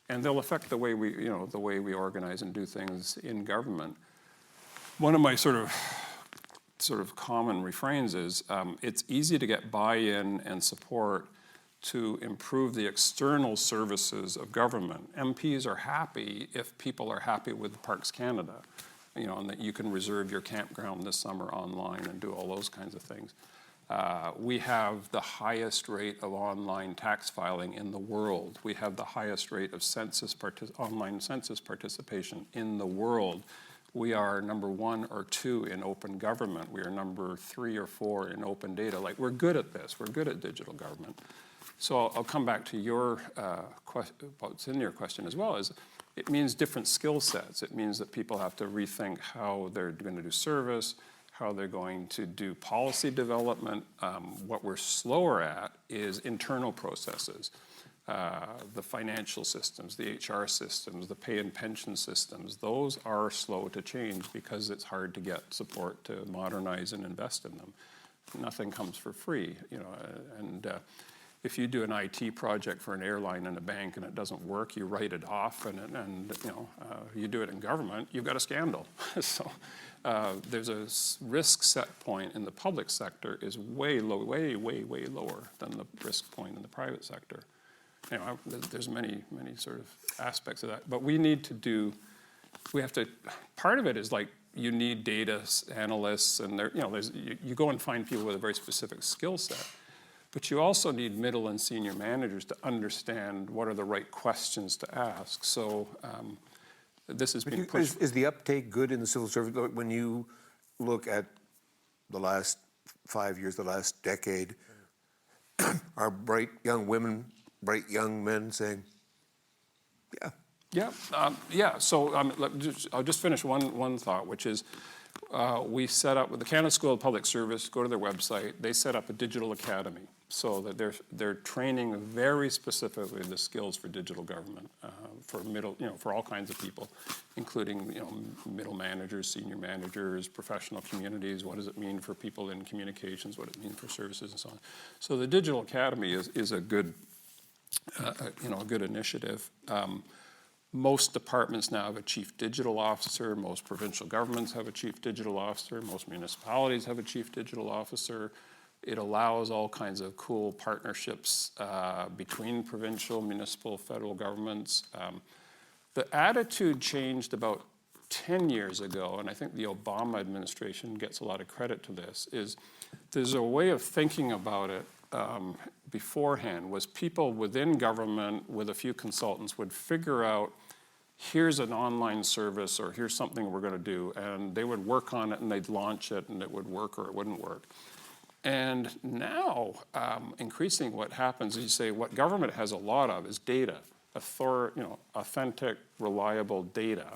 And they'll affect the way we organize and do things in government. One of my sort of common refrains is it's easy to get buy-in and support to improve the external services of government. MPs are happy if people are happy with Parks Canada, and that you can reserve your campground this summer online and do all those kinds of things. We have the highest rate of online tax filing in the world. We have the highest rate of online census participation in the world. We are number 1 or 2 in open government. We are number 3 or 4 in open data. Like, we're good at this. We're good at digital government. So I'll come back to your what's in your question as well, is it means different skill sets. It means that people have to rethink how they're going to do service, how they're going to do policy development. What we're slower at is internal processes. The financial systems, the HR systems, the pay and pension systems, those are slow to change because it's hard to get support to modernize and invest in them. Nothing comes for free, and if you do an IT project for an airline and a bank and it doesn't work, you write it off, and you do it in government, you've got a scandal. So there's a risk set point in the public sector is way lower than the risk point in the private sector. There's many sort of aspects of that, but part of it is like you need data analysts, and you go and find people with a very specific skill set, but you also need middle and senior managers to understand what are the right questions to ask. So this has been pushed. Is the uptake good in the civil service? When you look at the last 5 years, the last decade, are bright young women, bright young men saying, yeah. So I'll just finish one thought, which is we set up with the Canada School of Public Service. Go to their website. They set up a digital academy so that they're training very specifically the skills for digital government for all kinds of people, including middle managers, senior managers, professional communities. What does it mean for people in communications? What does it mean for services and so on? So the digital academy is a good a good initiative. Most departments now have a chief digital officer. Most provincial governments have a chief digital officer. Most municipalities have a chief digital officer. It allows all kinds of cool partnerships between provincial, municipal, federal governments. The attitude changed about 10 years ago, and I think the Obama administration gets a lot of credit to this, is there's a way of thinking about it beforehand, was people within government with a few consultants would figure out, here's an online service, or here's something we're going to do, and they would work on it and they'd launch it and it would work or it wouldn't work. And now, increasingly what happens is you say what government has a lot of is data, authentic, reliable data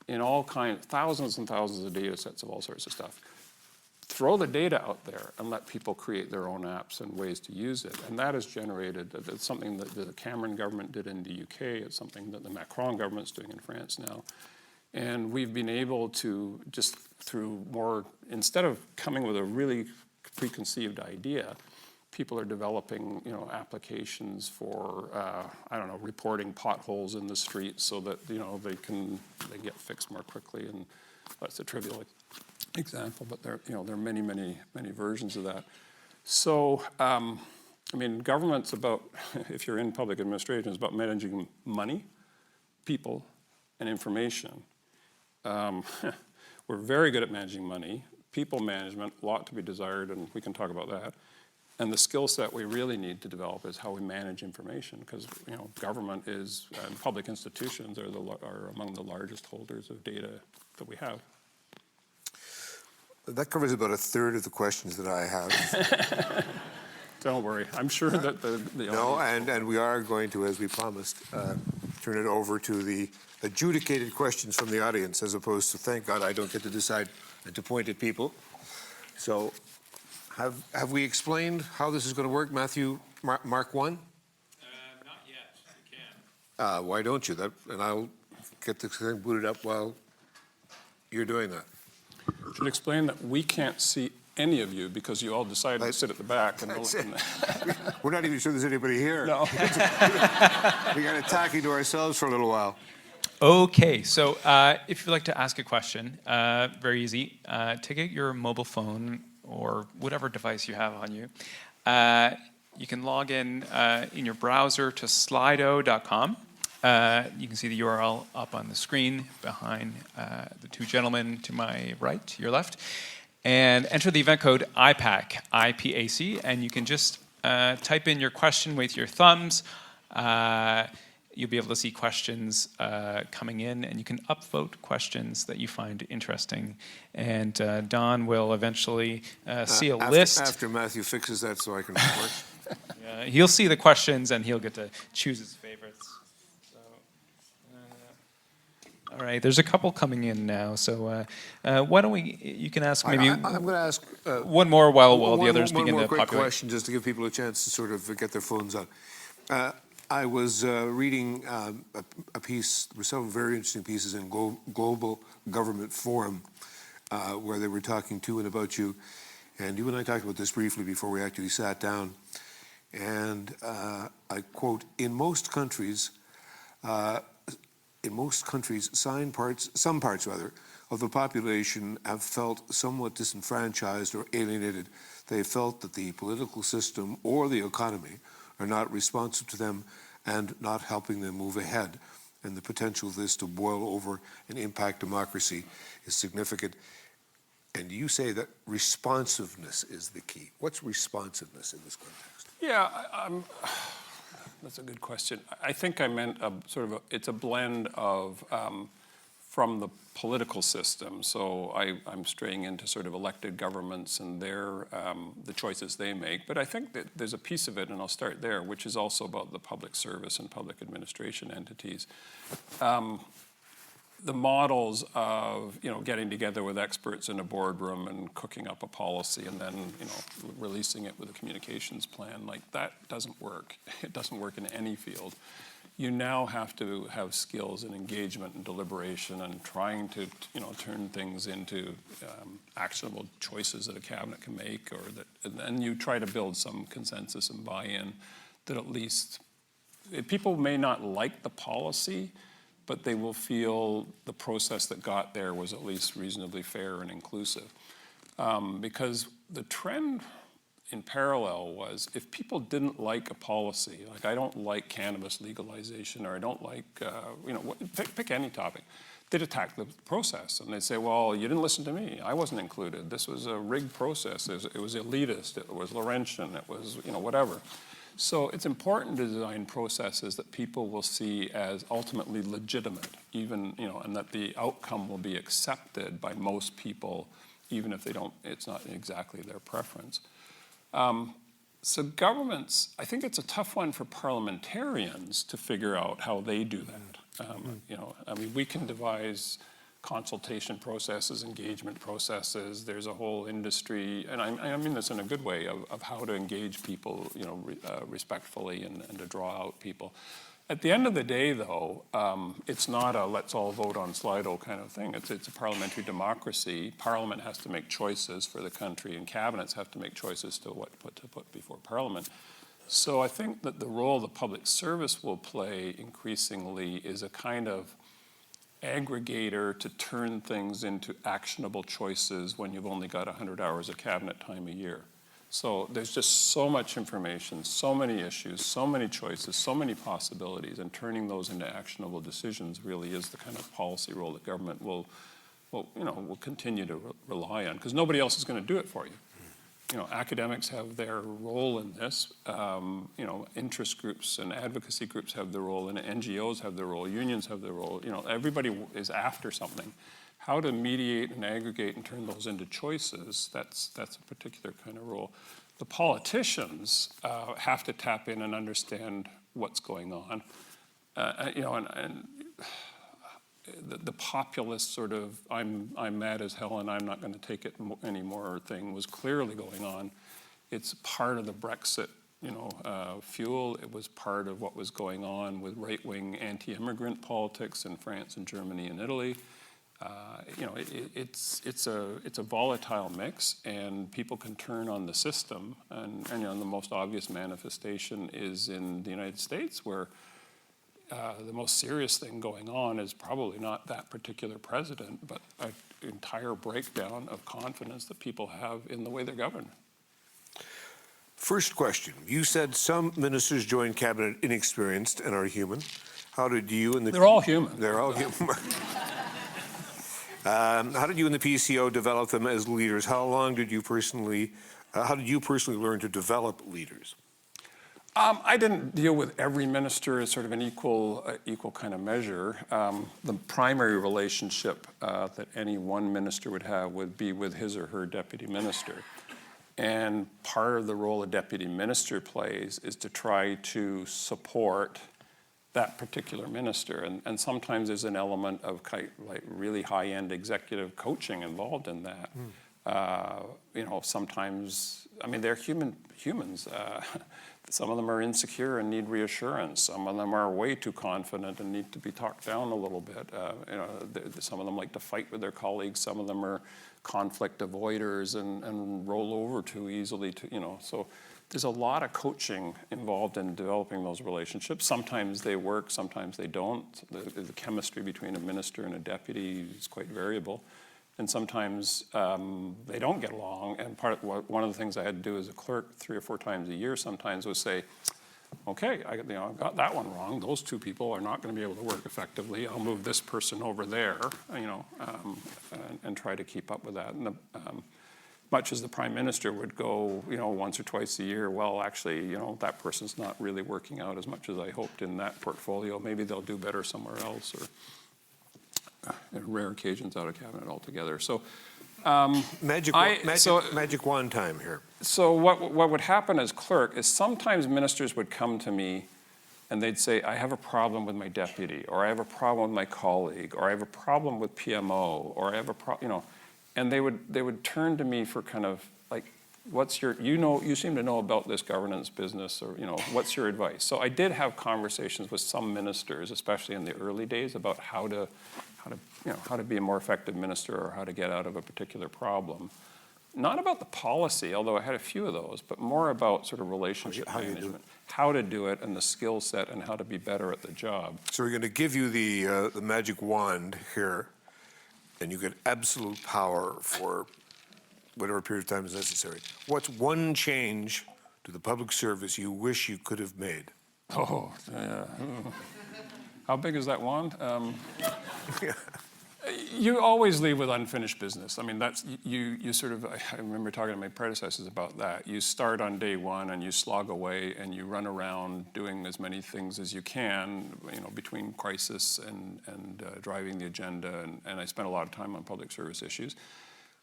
in all kinds, thousands and thousands of data sets of all sorts of stuff. Throw the data out there and let people create their own apps and ways to use it. And that has generated, it's something that the Cameron government did in the UK, it's something that the Macron government's doing in France now. And we've been able to just through more, instead of coming with a really preconceived idea, people are developing, applications for, reporting potholes in the street so that, they get fixed more quickly. And that's a trivial example, but there are many, many, many versions of that. So, I mean, government's about, if you're in public administration, it's about managing money, people, and information. We're very good at managing money. People management, a lot to be desired, and we can talk about that. And the skill set we really need to develop is how we manage information, because government is, and public institutions are among the largest holders of data that we have. That covers about a third of the questions that I have. Don't worry, I'm sure that the No, and we are going to, as we promised, turn it over to the adjudicated questions from the audience, as opposed to, thank God I don't get to decide and to point at people. So have we explained how this is going to work, Matthew, Mark 1? Not yet, you can. Why don't you? And I'll get this thing booted up while you're doing that. Should explain that we can't see any of you because you all decided to sit at the back. And We're not even sure there's anybody here. No. We got it tacky to ourselves for a little while. Okay, so if you'd like to ask a question, very easy. Take out your mobile phone or whatever device you have on you. You can log in your browser to slido.com. You can see the URL up on the screen behind the two gentlemen to my right, to your left. And enter the event code IPAC, IPAC, and you can just type in your question with your thumbs. You'll be able to see questions coming in, and you can upvote questions that you find interesting. And Don will eventually see a list. After Matthew fixes that so I can report. He'll see the questions, and he'll get to choose his favorites. So, all right, there's a couple coming in now. So why don't you can ask maybe I'm going to ask one more while the others begin to One more quick populate. question, just to give people a chance to sort of get their phones on. I was reading a piece, there were several very interesting pieces in Global Government Forum where they were talking to and about you. And you and I talked about this briefly before we actually sat down. And I quote, in most countries, some parts of the population have felt somewhat disenfranchised or alienated. They felt that the political system or the economy are not responsive to them and not helping them move ahead. And the potential of this to boil over and impact democracy is significant. And you say that responsiveness is the key. What's responsiveness in this context? Yeah, that's a good question. I think I meant it's a blend of from the political system. So I'm straying into sort of elected governments and the choices they make. But I think that there's a piece of it, and I'll start there, which is also about the public service and public administration entities. The models of getting together with experts in a boardroom and cooking up a policy and then releasing it with a communications plan, like that doesn't work. It doesn't work in any field. You now have to have skills in engagement and deliberation and trying to turn things into actionable choices that a cabinet can make, and then you try to build some consensus and buy-in that at least people may not like the policy, but they will feel the process that got there was at least reasonably fair and inclusive. Because the trend in parallel was if people didn't like a policy, like I don't like cannabis legalization, or I don't like, pick any topic, they'd attack the process and they'd say, well, you didn't listen to me. I wasn't included. This was a rigged process. It was elitist. It was Laurentian. It was, whatever. So it's important to design processes that people will see as ultimately legitimate, even, and that the outcome will be accepted by most people, even if it's not exactly their preference. So governments, I think it's a tough one for parliamentarians to figure out how they do that. We can devise consultation processes, engagement processes. There's a whole industry, and I mean this in a good way, of how to engage people, respectfully and to draw out people. At the end of the day, though, it's not a let's all vote on Slido kind of thing. It's a parliamentary democracy. Parliament has to make choices for the country, and cabinets have to make choices to what to put before Parliament. So I think that the role the public service will play increasingly is a kind of aggregator to turn things into actionable choices when you've only got 100 hours of cabinet time a year. So there's just so much information, so many issues, so many choices, so many possibilities, and turning those into actionable decisions really is the kind of policy role that government will continue to rely on, because nobody else is going to do it for you. Academics have their role in this. Interest groups and advocacy groups have their role, and NGOs have their role, unions have their role. Everybody is after something. How to mediate and aggregate and turn those into choices, that's a particular kind of role. The politicians have to tap in and understand what's going on. The populist sort of, I'm mad as hell and I'm not going to take it anymore thing was clearly going on. It's part of the Brexit, fuel. It was part of what was going on with right-wing anti-immigrant politics in France and Germany and Italy. It's a volatile mix, and people can turn on the system. And the most obvious manifestation is in the United States, where the most serious thing going on is probably not that particular president, but an entire breakdown of confidence that people have in the way they're governed. First question. You said some ministers join cabinet inexperienced and are human. How did you and the... They're all human. They're all human. How did you and the PCO develop them as leaders? How did you personally learn to develop leaders? I didn't deal with every minister as sort of an equal kind of measure. The primary relationship that any one minister would have would be with his or her deputy minister. And part of the role a deputy minister plays is to try to support that particular minister. And sometimes there's an element of like really high-end executive coaching involved in that. Sometimes, they're humans. Some of them are insecure and need reassurance. Some of them are way too confident and need to be talked down a little bit. Some of them like to fight with their colleagues. Some of them are conflict avoiders and roll over too easily. So there's a lot of coaching involved in developing those relationships. Sometimes they work, sometimes they don't. The chemistry between a minister and a deputy is quite variable. And sometimes they don't get along. And one of the things I had to do as a clerk 3 or 4 times a year sometimes was say, okay, I got that one wrong. Those 2 people are not going to be able to work effectively. I'll move this person over there, and try to keep up with that. And much as the Prime Minister would go, once or twice a year, well, actually, that person's not really working out as much as I hoped in that portfolio. Maybe they'll do better somewhere else, or rare occasions out of cabinet altogether. So magic wand time here. So what would happen as clerk is sometimes ministers would come to me and they'd say, I have a problem with my deputy, or I have a problem with my colleague, or I have a problem with PMO, or I have a problem, and they would turn to me for kind of like, what's your, you seem to know about this governance business, or, what's your advice? So I did have conversations with some ministers, especially in the early days, about how to be a more effective minister, or how to get out of a particular problem. Not about the policy, although I had a few of those, but more about sort of relationship management, how to do it, and the skill set, and how to be better at the job. So we're going to give you the magic wand here, and you get absolute power for whatever period of time is necessary. What's one change to the public service you wish you could have made? Oh, how big is that wand? You always leave with unfinished business. That's, you sort of, I remember talking to my predecessors about that. You start on day one and you slog away and you run around doing as many things as you can, between crisis and driving the agenda. And I spent a lot of time on public service issues.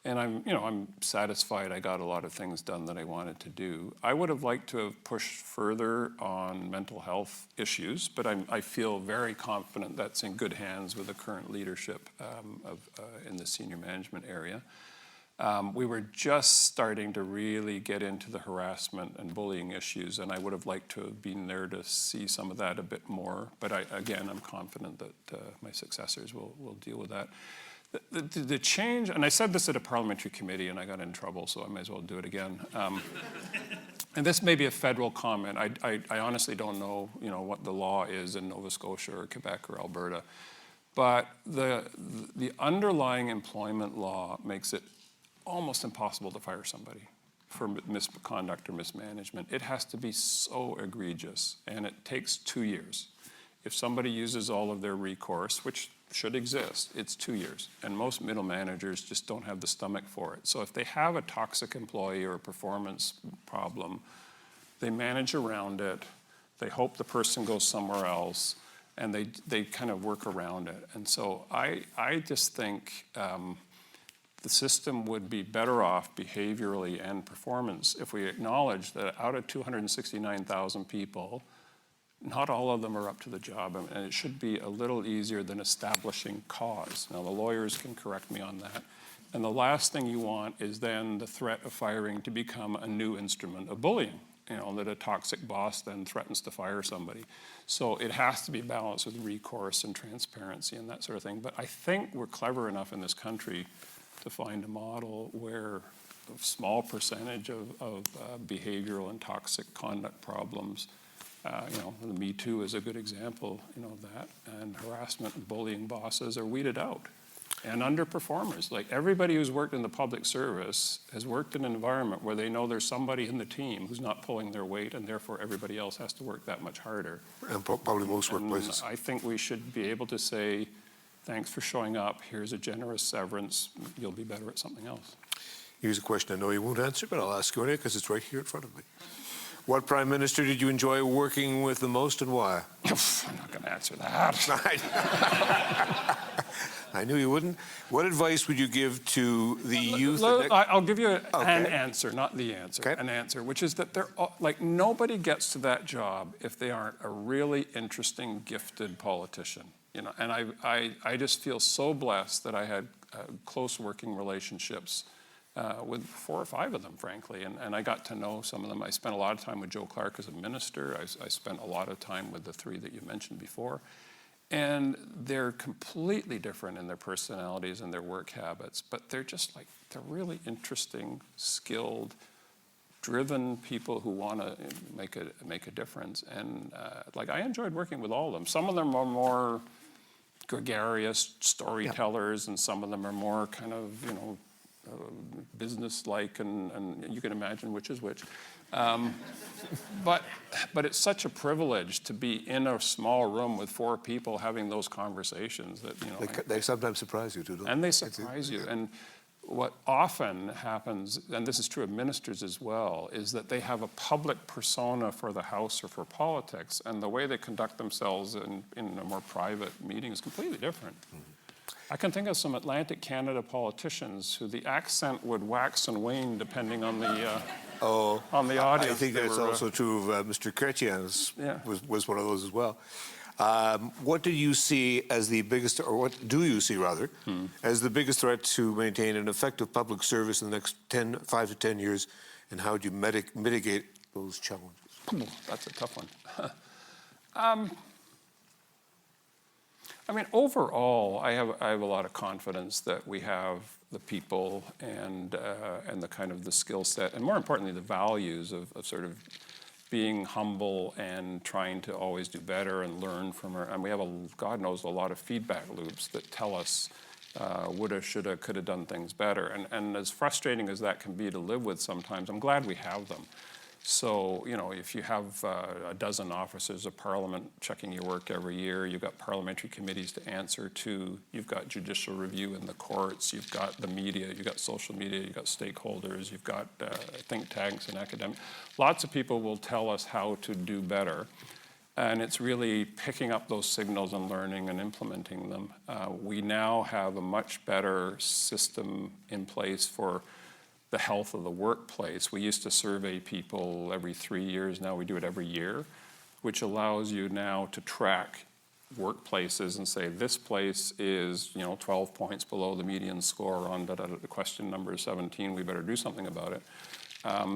And I'm satisfied I got a lot of things done that I wanted to do. I would have liked to have pushed further on mental health issues, but I feel very confident that's in good hands with the current leadership in the senior management area. We were just starting to really get into the harassment and bullying issues, and I would have liked to have been there to see some of that a bit more. But I'm confident that my successors will deal with that. The change, and I said this at a parliamentary committee and I got in trouble, so I may as well do it again. And this may be a federal comment. I honestly don't know, what the law is in Nova Scotia or Quebec or Alberta. But the underlying employment law makes it almost impossible to fire somebody for misconduct or mismanagement. It has to be so egregious, and it takes 2 years. If somebody uses all of their recourse, which should exist, it's 2 years. And most middle managers just don't have the stomach for it. So if they have a toxic employee or a performance problem, they manage around it, they hope the person goes somewhere else, and they kind of work around it. And so I just think the system would be better off behaviorally and performance if we acknowledge that out of 269,000 people, not all of them are up to the job, and it should be a little easier than establishing cause. Now, the lawyers can correct me on that. And the last thing you want is then the threat of firing to become a new instrument of bullying, that a toxic boss then threatens to fire somebody. So it has to be balanced with recourse and transparency and that sort of thing. But I think we're clever enough in this country to find a model where a small percentage of behavioral and toxic conduct problems, the Me Too is a good example, of that, and harassment and bullying bosses are weeded out. And underperformers, like everybody who's worked in the public service has worked in an environment where they know there's somebody in the team who's not pulling their weight, and therefore everybody else has to work that much harder. And probably most workplaces. I think we should be able to say, thanks for showing up, here's a generous severance, you'll be better at something else. Here's a question I know you won't answer, but I'll ask you anyway because it's right here in front of me. What Prime Minister did you enjoy working with the most and why? I'm not going to answer that. I knew you wouldn't. What advice would you give to the youth? I'll give you an answer, not the answer. Okay. An answer, which is that nobody gets to that job if they aren't a really interesting, gifted politician. And I just feel so blessed that I had close working relationships with 4 or 5 of them, frankly, and I got to know some of them. I spent a lot of time with Joe Clark as a minister. I spent a lot of time with the 3 that you mentioned before. And they're completely different in their personalities and their work habits, but they're they're really interesting, skilled, driven people who want to make a difference. And I enjoyed working with all of them. Some of them are more gregarious storytellers, and some of them are more kind of, business-like, and you can imagine which is which. But it's such a privilege to be in a small room with 4 people having those conversations that, They sometimes surprise you too, don't they? And they surprise you. And what often happens, and this is true of ministers as well, is that they have a public persona for the House or for politics, and the way they conduct themselves in a more private meeting is completely different. I can think of some Atlantic Canada politicians who the accent would wax and wane depending on the audience. I think that's also true of Mr. Chrétien, was one of those as well. What do you see as the biggest, or what do you see rather, as the biggest threat to maintain an effective public service in the next 5 to 10 years, and how do you mitigate those challenges? That's a tough one. Overall, I have a lot of confidence that we have the people and the kind of the skill set, and more importantly, the values of sort of being humble and trying to always do better and learn from her. And we have God knows, a lot of feedback loops that tell us woulda, shoulda, coulda done things better. And as frustrating as that can be to live with sometimes, I'm glad we have them. So, if you have a dozen officers of Parliament checking your work every year, you've got parliamentary committees to answer to, you've got judicial review in the courts, you've got the media, you've got social media, you've got stakeholders, you've got think tanks and academics. Lots of people will tell us how to do better. And it's really picking up those signals and learning and implementing them. We now have a much better system in place for the health of the workplace. We used to survey people every 3 years. Now we do it every year, which allows you now to track workplaces and say, this place is 12 points below the median score on the question number 17. We better do something about it.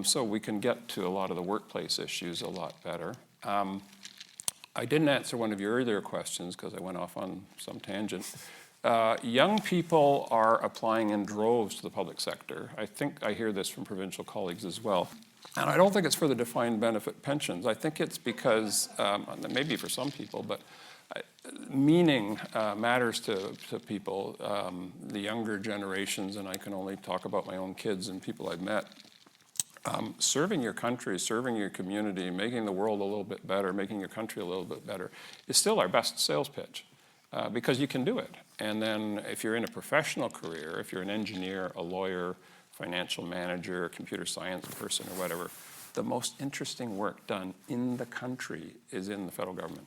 So we can get to a lot of the workplace issues a lot better. I didn't answer one of your earlier questions because I went off on some tangent. Young people are applying in droves to the public sector. I think I hear this from provincial colleagues as well. And I don't think it's for the defined benefit pensions. I think it's because, maybe for some people, but Meaning matters to people, the younger generations, and I can only talk about my own kids and people I've met. Serving your country, serving your community, making the world a little bit better, making your country a little bit better is still our best sales pitch because you can do it. And then if you're in a professional career, if you're an engineer, a lawyer, financial manager, a computer science person or whatever, the most interesting work done in the country is in the federal government.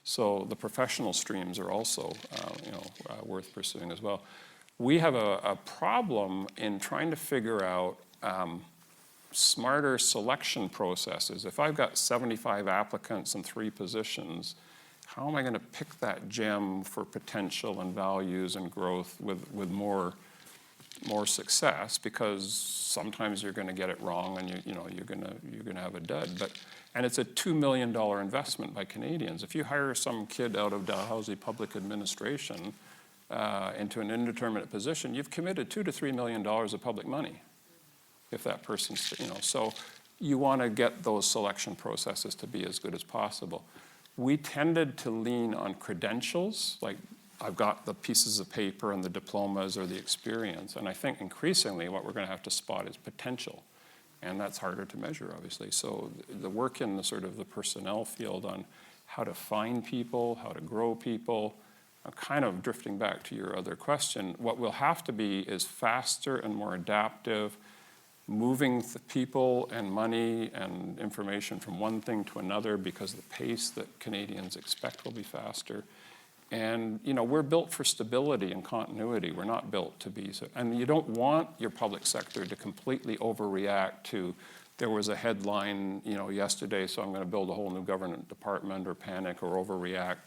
So the professional streams are also worth pursuing as well. We have a problem in trying to figure out smarter selection processes. If I've got 75 applicants and 3 positions, how am I going to pick that gem for potential and values and growth with more success? Because sometimes you're going to get it wrong and you're going to have a dud. And it's a $2 million investment by Canadians. If you hire some kid out of Dalhousie Public Administration into an indeterminate position, you've committed $2 to $3 million of public money. If that person's, so you want to get those selection processes to be as good as possible. We tended to lean on credentials, like I've got the pieces of paper and the diplomas or the experience, and I think increasingly what we're going to have to spot is potential, and that's harder to measure, obviously. So the work in the sort of the personnel field on how to find people, how to grow people, kind of drifting back to your other question, what we'll have to be is faster and more adaptive, moving the people and money and information from one thing to another because the pace that Canadians expect will be faster. And we're built for stability and continuity. We're not built to be, and you don't want your public sector to completely overreact to, there was a headline yesterday, so I'm going to build a whole new government department, or panic or overreact.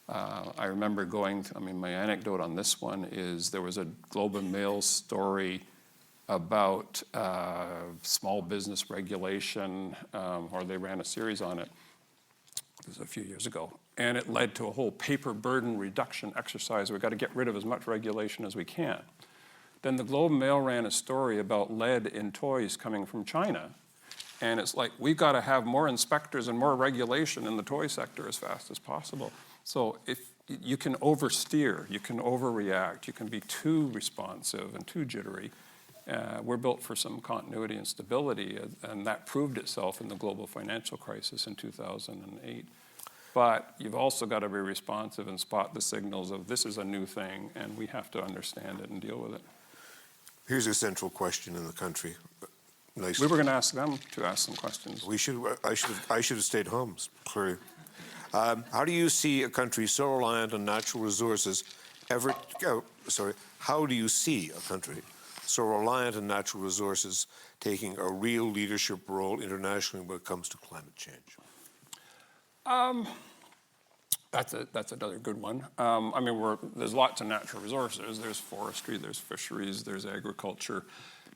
I remember my anecdote on this one is there was a Globe and Mail story about small business regulation, or they ran a series on it. It was a few years ago. And it led to a whole paper burden reduction exercise. We've got to get rid of as much regulation as we can. Then the Globe and Mail ran a story about lead in toys coming from China. And it's like, we've got to have more inspectors and more regulation in the toy sector as fast as possible. So if you can oversteer, you can overreact, you can be too responsive and too jittery. We're built for some continuity and stability, and that proved itself in the global financial crisis in 2008. But you've also got to be responsive and spot the signals of this is a new thing, and we have to understand it and deal with it. Here's a central question in the country. We were going to ask them to ask some questions. I should have stayed home, clearly. How do you see a country so reliant on natural resources how do you see a country so reliant on natural resources taking a real leadership role internationally when it comes to climate change? That's another good one. There's lots of natural resources. There's forestry, there's fisheries, there's agriculture.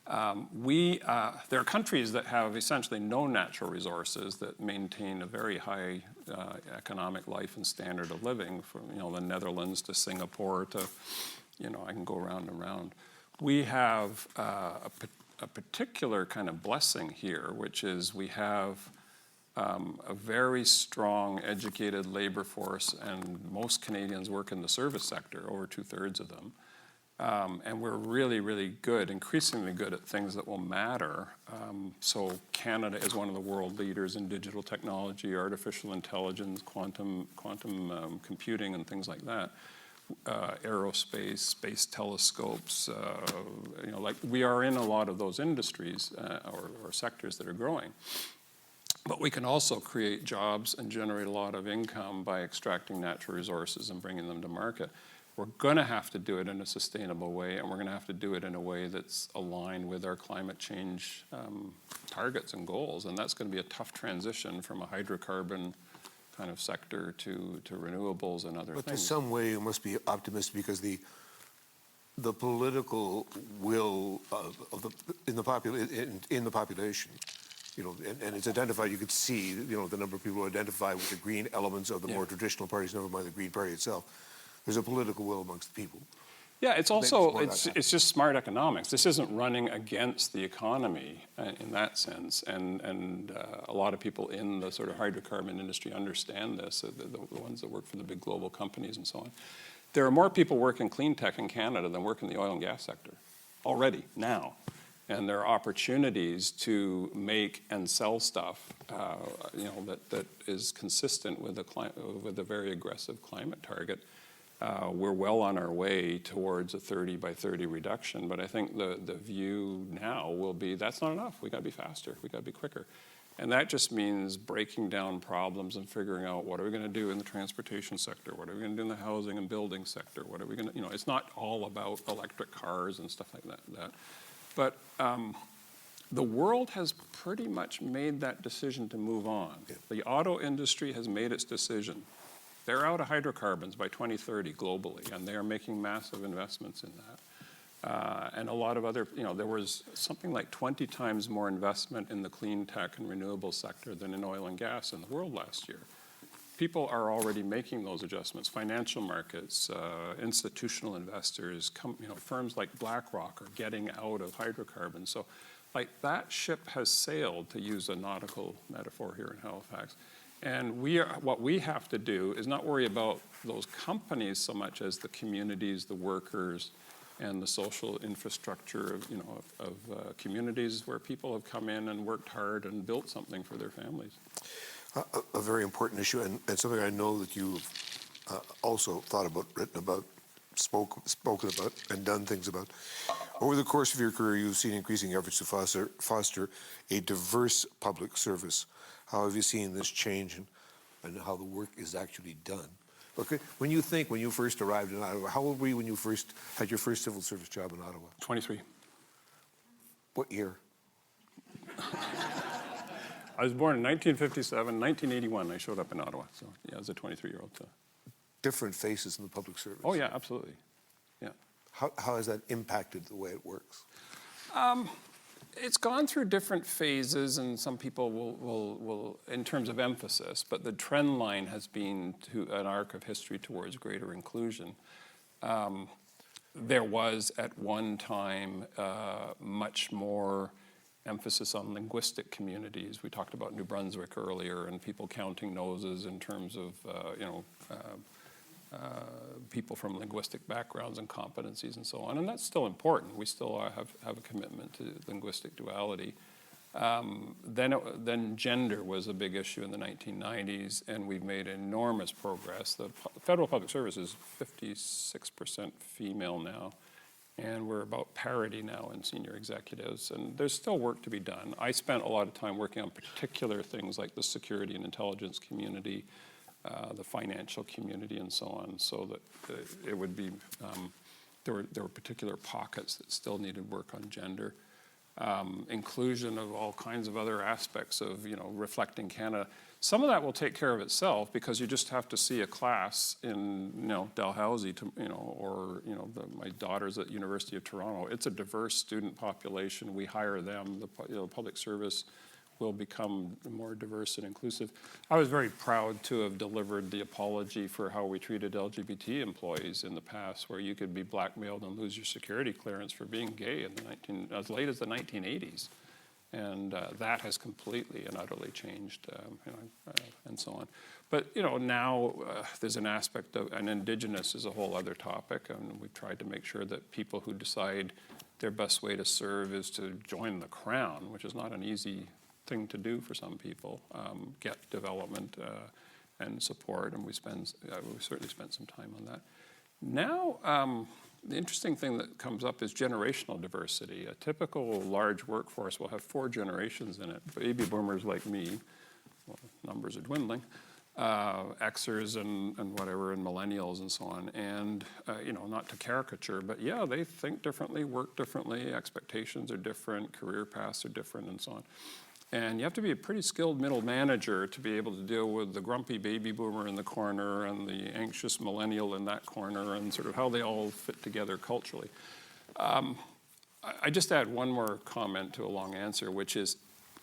There are countries that have essentially no natural resources that maintain a very high economic life and standard of living, from the Netherlands to Singapore to, I can go round and round. We have a particular kind of blessing here, which is we have a very strong, educated labor force, and most Canadians work in the service sector, over 2/3 of them. And we're really, really good, increasingly good at things that will matter. So Canada is one of the world leaders in digital technology, artificial intelligence, quantum computing, and things like that. Aerospace, space telescopes, we are in a lot of those industries or sectors that are growing. But we can also create jobs and generate a lot of income by extracting natural resources and bringing them to market. We're going to have to do it in a sustainable way, and we're going to have to do it in a way that's aligned with our climate change targets and goals. And that's going to be a tough transition from a hydrocarbon kind of sector to renewables and other things. But in some way you must be optimistic because the political will in the population, and it's identified. You could see, the number of people who identify with the green elements of the more traditional parties, never mind the Green Party itself. There's a political will amongst the people. Yeah, it's Maybe also, more about that. it's just smart economics. This isn't running against the economy in that sense. And a lot of people in the sort of hydrocarbon industry understand this, the ones that work for the big global companies and so on. There are more people working clean tech in Canada than work in the oil and gas sector already, now. And there are opportunities to make and sell stuff, that is consistent with a very aggressive climate target. We're well on our way towards a 30 by 30 reduction, but I think the view now will be that's not enough. We got to be faster. We got to be quicker. And that just means breaking down problems and figuring out what are we going to do in the transportation sector? What are we going to do in the housing and building sector? What are we going to, it's not all about electric cars and stuff like that. But the world has pretty much made that decision to move on. The auto industry has made its decision. They're out of hydrocarbons by 2030 globally, and they are making massive investments in that. And a lot of other, there was something like 20 times more investment in the clean tech and renewable sector than in oil and gas in the world last year. People are already making those adjustments. Financial markets, institutional investors, firms like BlackRock are getting out of hydrocarbons. So like that ship has sailed, to use a nautical metaphor here in Halifax. And what we have to do is not worry about those companies so much as the communities, the workers, and the social infrastructure of communities where people have come in and worked hard and built something for their families. A very important issue, and something I know that you've also thought about, written about, spoken about, and done things about. Over the course of your career, you've seen increasing efforts to foster a diverse public service. How have you seen this change and how the work is actually done? Okay, when you first arrived in Ottawa, how old were you when you first had your first civil service job in Ottawa? 23. What year? I was born in 1957, 1981, I showed up in Ottawa. So yeah, as a 23-year-old. Different faces in the public service. Oh yeah, absolutely. Yeah. How has that impacted the way it works? It's gone through different phases, and some people will, in terms of emphasis, but the trend line has been to an arc of history towards greater inclusion. There was at one time much more emphasis on linguistic communities. We talked about New Brunswick earlier, and people counting noses in terms of people from linguistic backgrounds and competencies and so on, and that's still important. We still have a commitment to linguistic duality. Then gender was a big issue in the 1990s, and we've made enormous progress. The federal public service is 56% female now, and we're about parity now in senior executives, and there's still work to be done. I spent a lot of time working on particular things like the security and intelligence community, the financial community, and so on, so that it would be, there were particular pockets that still needed work on gender. Inclusion of all kinds of other aspects of, reflecting Canada. Some of that will take care of itself because you just have to see a class in, Dalhousie, my daughter's at University of Toronto. It's a diverse student population. We hire them. The public service will become more diverse and inclusive. I was very proud to have delivered the apology for how we treated LGBT employees in the past, where you could be blackmailed and lose your security clearance for being gay in as late as the 1980s. And that has completely and utterly changed, and so on. But now there's an aspect of, and Indigenous is a whole other topic, and we've tried to make sure that people who decide their best way to serve is to join the Crown, which is not an easy thing to do for some people, get development and support, and we certainly spent some time on that. Now, the interesting thing that comes up is generational diversity. A typical large workforce will have 4 generations in it. Baby boomers like me, well, numbers are dwindling, Xers and whatever, and millennials and so on. And, not to caricature, but yeah, they think differently, work differently, expectations are different, career paths are different, and so on. And you have to be a pretty skilled middle manager to be able to deal with the grumpy baby boomer in the corner and the anxious millennial in that corner, and sort of how they all fit together culturally. I just add one more comment to a long answer, which is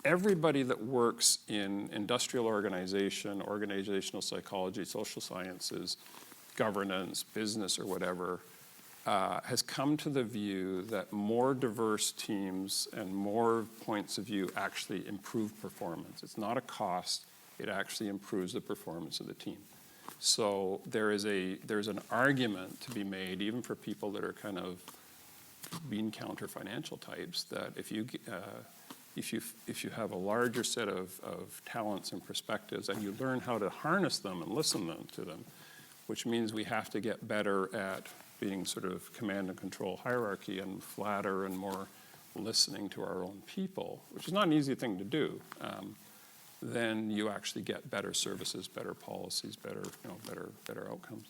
everybody that works in industrial organization, organizational psychology, social sciences, governance, business, or whatever, has come to the view that more diverse teams and more points of view actually improve performance. It's not a cost, it actually improves the performance of the team. So there's an argument to be made, even for people that are kind of bean counter financial types, that if you have a larger set of talents and perspectives and you learn how to harness them and listen to them, which means we have to get better at being sort of command and control hierarchy and flatter and more listening to our own people, which is not an easy thing to do, then you actually get better services, better policies, better outcomes.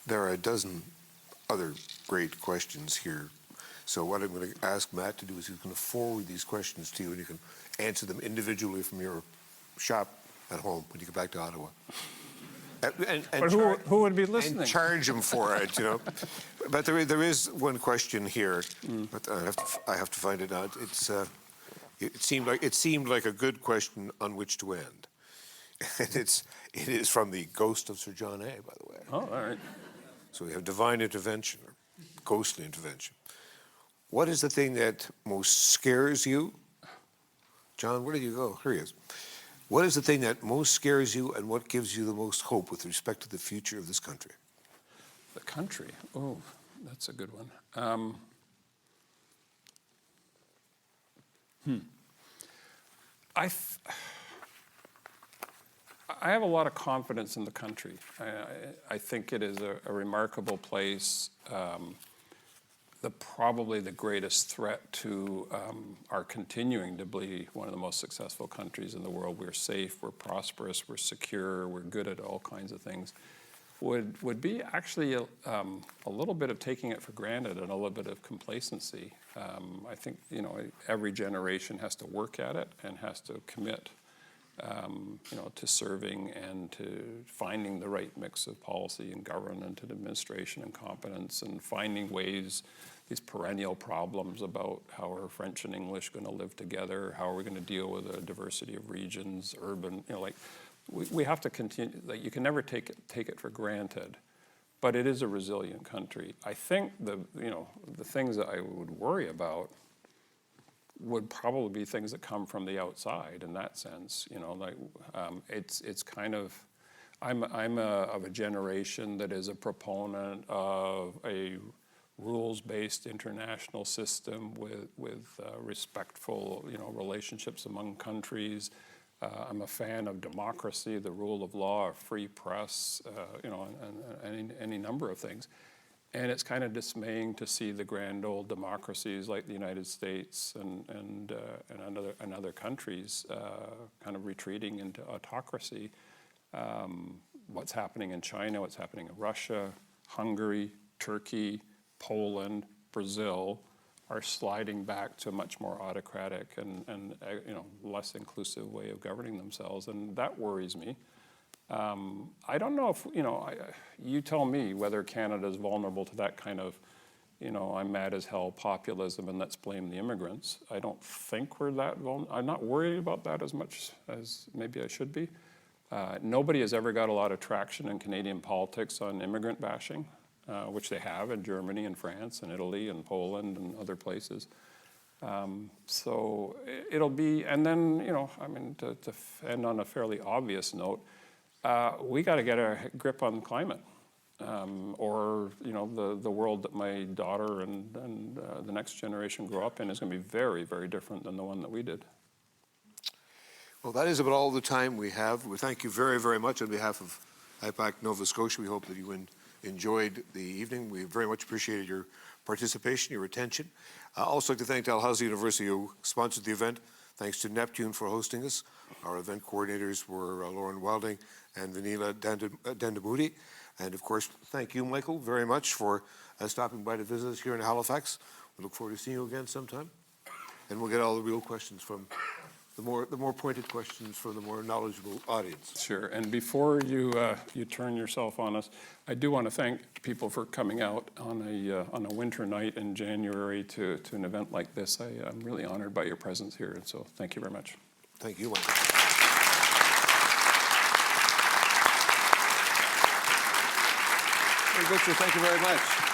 There are a dozen other great questions here. So what I'm going to ask Matt to do is he's going to forward these questions to you, and you can answer them individually from your shop at home when you get back to Ottawa. But who would be listening? And charge them for it, you know. But there is one question here, but I have to find it out. It seemed like a good question on which to end. And it is from the ghost of Sir John A, by the way. Oh, all right. So we have divine intervention, or ghostly intervention. What is the thing that most scares you? John, where did you go? Here he is. What is the thing that most scares you, and what gives you the most hope with respect to the future of this country? The country? Oh, that's a good one. I have a lot of confidence in the country. I think it is a remarkable place. Probably the greatest threat to our continuing to be one of the most successful countries in the world. We're safe, we're prosperous, we're secure, we're good at all kinds of things, would be actually a little bit of taking it for granted and a little bit of complacency. I think, you know, every generation has to work at it and has to commit you know, to serving and to finding the right mix of policy and government and administration and competence, and finding ways, these perennial problems about how are French and English going to live together, how are we going to deal with a diversity of regions, urban, you know, like we have to continue, like you can never take it for granted, but it is a resilient country. I think the things that I would worry about would probably be things that come from the outside in that sense, you know, like it's kind of, I'm of a generation that is a proponent of a rules-based international system with respectful, you know, relationships among countries. I'm a fan of democracy, the rule of law, a free press, you know, and any number of things. And it's kind of dismaying to see the grand old democracies like the United States and other countries kind of retreating into autocracy. What's happening in China, what's happening in Russia, Hungary, Turkey, Poland, Brazil are sliding back to a much more autocratic and you know, less inclusive way of governing themselves, and that worries me. I don't know if, you know, you tell me whether Canada is vulnerable to that kind of, you know, I'm mad as hell populism and let's blame the immigrants. I don't think we're that vulnerable. I'm not worried about that as much as maybe I should be. Nobody has ever got a lot of traction in Canadian politics on immigrant bashing, which they have in Germany and France and Italy and Poland and other places. So it'll be, and then, you know, I mean, to end on a fairly obvious note, we got to get a grip on climate, or you know, the world that my daughter and the next generation grow up in is going to be very, very different than the one that we did. Well, that is about all the time we have. We thank you very, very much on behalf of IPAC Nova Scotia. We hope that you enjoyed the evening. We very much appreciated your participation, your attention. I'd also like to thank Dalhousie University, who sponsored the event. Thanks to Neptune for hosting us. Our event coordinators were Lauren Wilding and Vanilla Dandamoody. And of course, thank you, Michael, very much for stopping by to visit us here in Halifax. We look forward to seeing you again sometime. And we'll get all the real questions from the more pointed questions from the more knowledgeable audience. Sure, and before you turn yourself on us, I do want to thank people for coming out on a winter night in January to an event like this. I'm really honored by your presence here, and so thank you very much. Thank you, Michael. Hey, Victor, thank you very much.